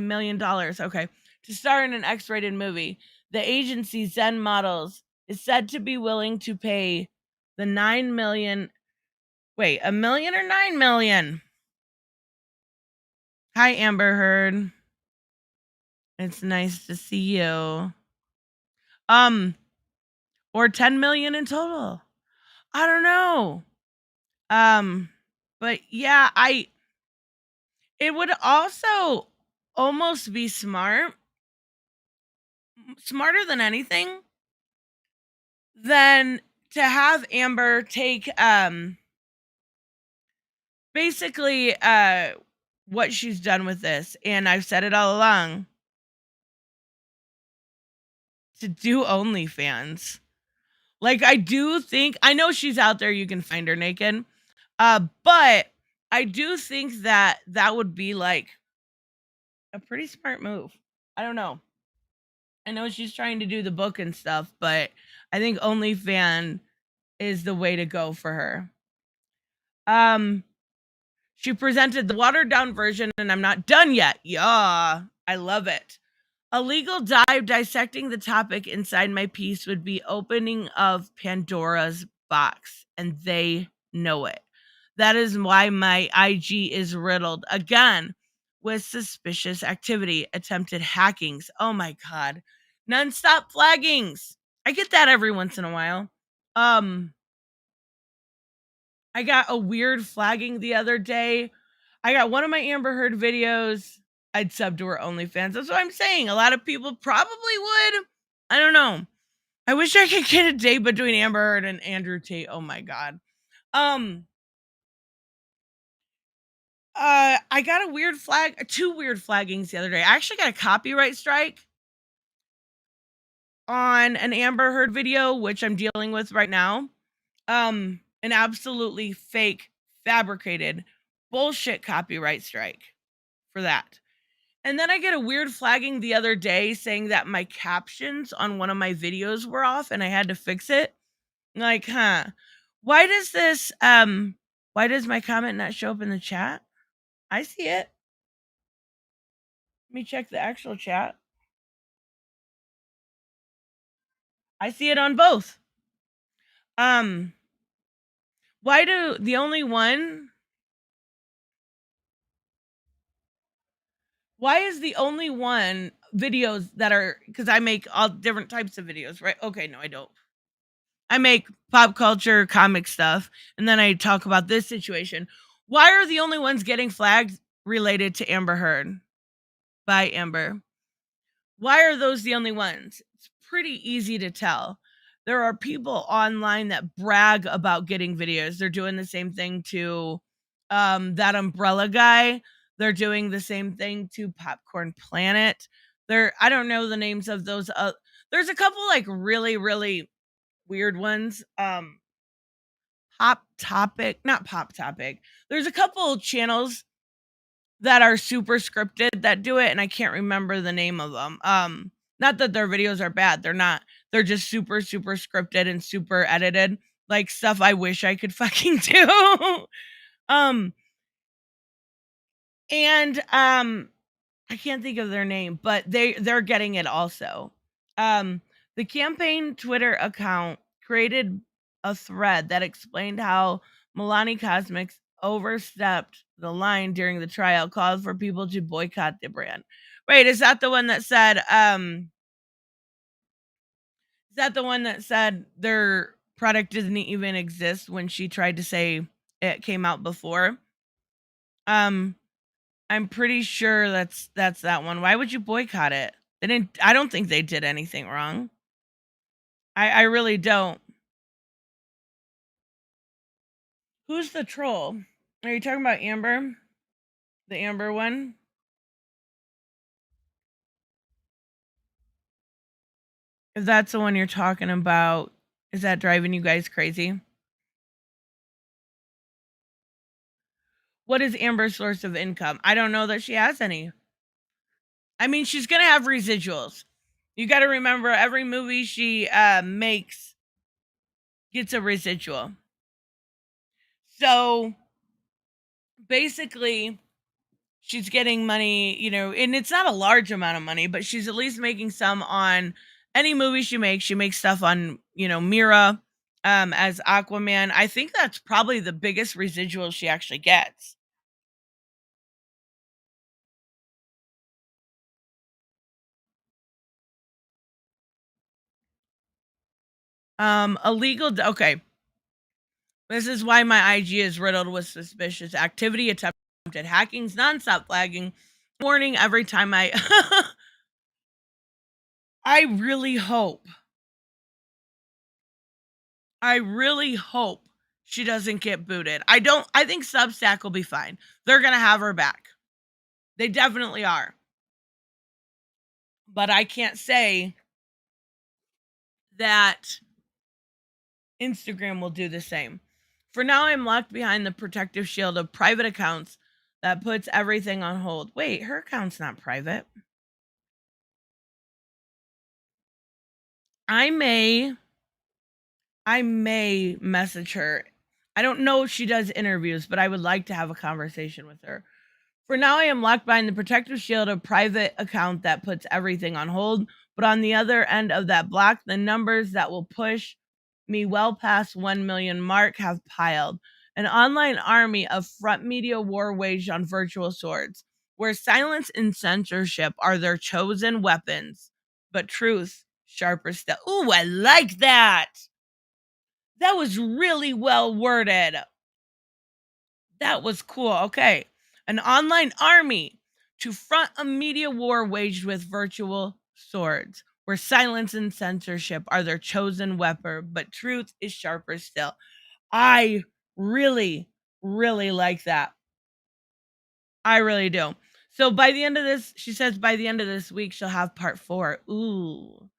million, okay, to star in an X-rated movie. The agency Zen Models is said to be willing to pay the $9 million. Wait, $1 million or $9 million? Hi, Amber Heard. It's nice to see you. Or 10 million in total. I don't know. But yeah, it would also almost be smarter than anything, than to have Amber take basically what she's done with this, and I've said it all along, to do OnlyFans. Like, I know she's out there, you can find her naked. But I do think that would be like a pretty smart move. I don't know. I know she's trying to do the book and stuff, but I think OnlyFans is the way to go for her. She presented the watered down version, and I'm not done yet. Yeah, I love it. A legal dive dissecting the topic inside my piece would be opening of Pandora's box, and they know it. That is why my IG is riddled again with suspicious activity, attempted hackings. Oh my God. Nonstop flaggings. I get that every once in a while. I got a weird flagging the other day I got one of my Amber Heard videos. I'd sub to her OnlyFans. That's what I'm saying. A lot of people probably would. I don't know. I wish I could get a date between Amber Heard and Andrew Tate. Oh my god. I got a weird flag, 2 weird flaggings the other day. I actually got a copyright strike on an Amber Heard video, which I'm dealing with right now. An absolutely fake, fabricated, bullshit copyright strike for that. And then I get a weird flagging the other day saying that my captions on one of my videos were off and I had to fix it. Like, why does my comment not show up in the chat? I see it. Let me check the actual chat. I see it on both. Why do the only one? Why is the only one videos that are, because I make all different types of videos, right? Okay, no, I don't. I make pop culture, comic stuff, and then I talk about this situation. Why are the only ones getting flagged related to Amber Heard by Amber? Why are those the only ones? It's pretty easy to tell. There are people online that brag about getting videos. They're doing the same thing to that umbrella guy. They're doing the same thing to Popcorn Planet. I don't know the names of those. There's a couple like really, really weird ones. Pop Topic, not Pop Topic. There's a couple channels that are super scripted that do it, and I can't remember the name of them. Not that their videos are bad. They're not. They're just super, super scripted and super edited. Like stuff I wish I could fucking do. I can't think of their name, but they're getting it also. The campaign Twitter account created a thread that explained how Milani Cosmics overstepped the line during the trial, called for people to boycott the brand. Wait, is that the one that said their product didn't even exist when she tried to say it came out before? I'm pretty sure that's that one. Why would you boycott it? I don't think they did anything wrong. I really don't. Who's the troll? Are you talking about Amber? The Amber one? If that's the one you're talking about, is that driving you guys crazy? What is Amber's source of income? I don't know that she has any. I mean, she's going to have residuals. You got to remember, every movie she makes gets a residual. So basically, she's getting money, and it's not a large amount of money, but she's at least making some on any movie she makes. She makes stuff on, Mira as Aquaman. I think that's probably the biggest residual she actually gets. Okay. This is why my IG is riddled with suspicious activity, attempted hackings, nonstop flagging, warning every time I I really hope she doesn't get booted. I think Substack will be fine. They're going to have her back. They definitely are. But I can't say that Instagram will do the same. For now, I'm locked behind the protective shield of private accounts that puts everything on hold. Wait, her account's not private. I may message her. I don't know if she does interviews, but I would like to have a conversation with her. For now, I am locked behind the protective shield of private account that puts everything on hold. But on the other end of that block, the numbers that will push me well past 1 million mark have piled. An online army of front media war waged on virtual swords, where silence and censorship are their chosen weapons, but truth sharper still. Ooh, I like that. That was really well worded. That was cool. Okay. an online army to front a media war waged with virtual swords, where silence and censorship are their chosen weapon, but truth is sharper still. I really, really like that. I really do. So by the end of this, she says by the end of this week, she'll have part 4. Ooh,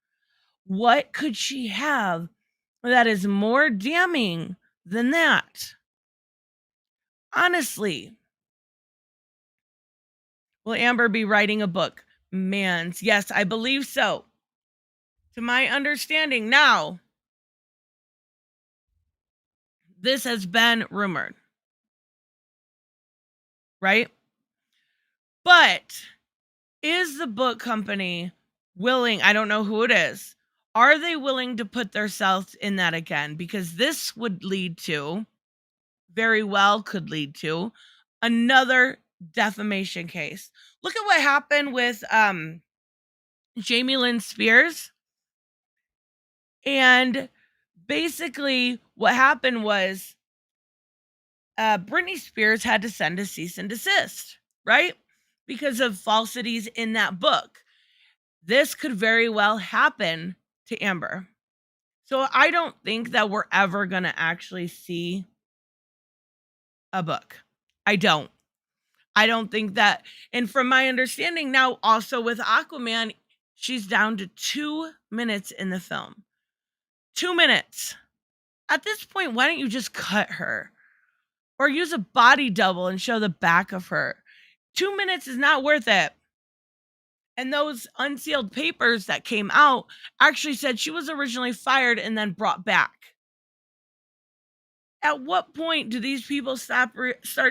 what could she have that is more damning than that? Honestly, will Amber be writing a book? Mans, yes, I believe so. To my understanding now, this has been rumored, right? But is the book company willing? I don't know who it is. Are they willing to put themselves in that again? Because this would lead to, very well could lead to, another defamation case. Look at what happened with Jamie Lynn Spears. And basically what happened was Britney Spears had to send a cease and desist, right? Because of falsities in that book. This could very well happen to Amber. So I don't think that we're ever going to actually see a book. I don't think that. And from my understanding now, also with Aquaman, she's down to 2 minutes in the film. 2 minutes. At this point, why don't you just cut her? Or use a body double and show the back of her? 2 minutes is not worth it. And those unsealed papers that came out actually said she was originally fired and then brought back. At what point do these people start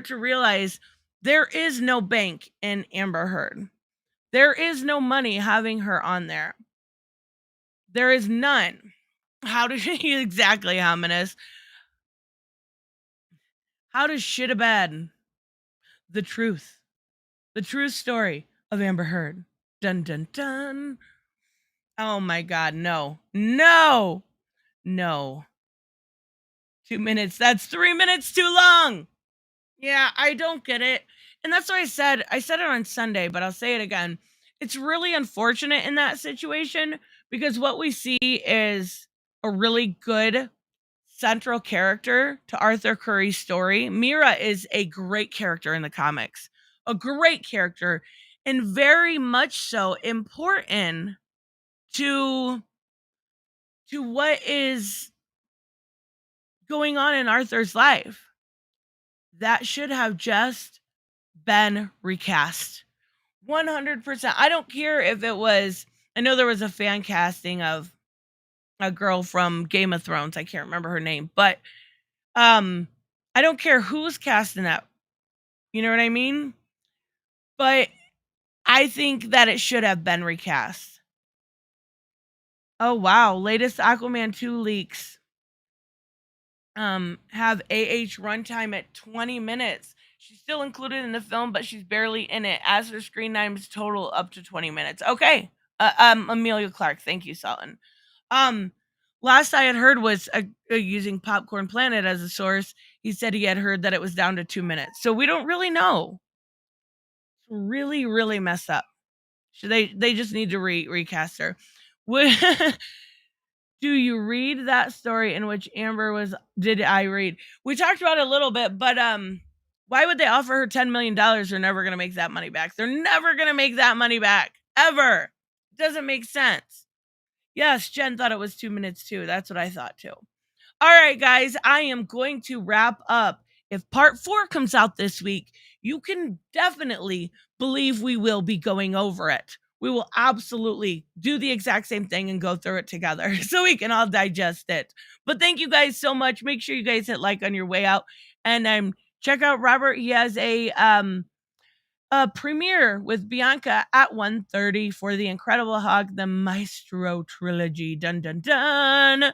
to realize there is no bank in Amber Heard? There is no money having her on there. There is none. How does she exactly, ominous? How does shit a bed? The truth story of Amber Heard. Dun dun dun. Oh my God, no. 2 minutes. That's 3 minutes too long. Yeah, I don't get it. And that's what I said it on Sunday, but I'll say it again. It's really unfortunate in that situation because what we see is a really good central character to Arthur Curry's story. Mira is a great character in the comics, a great character, and very much so important to what is going on in Arthur's life. That should have just been recast. 100%. I don't care if it was, I know there was a fan casting of a girl from Game of Thrones. I can't remember her name, but I don't care who's casting that. You know what I mean? But I think that it should have been recast. Oh wow, latest Aquaman 2 leaks have AH runtime at 20 minutes. She's still included in the film, but she's barely in it, as her screen times total up to 20 minutes. Okay. Amelia Clark. Thank you, Sultan. Last I had heard was using Popcorn Planet as a source. He said he had heard that it was down to 2 minutes. So we don't really know. It's really, really messed up. Should they just need to recast her. Do you read that story in which Amber was? Did I read? We talked about it a little bit, but why would they offer her $10 million? They're never going to make that money back. They're never going to make that money back ever. It doesn't make sense. Yes, Jen thought it was 2 minutes too. That's what I thought too. All right, guys, I am going to wrap up. If part 4 comes out this week, you can definitely believe we will be going over it. We will absolutely do the exact same thing and go through it together so we can all digest it. But thank you guys so much. Make sure you guys hit like on your way out. And check out Robert. He has a premiere with Bianca at 1:30 for The Incredible Hulk, the Maestro trilogy. Dun, dun, dun.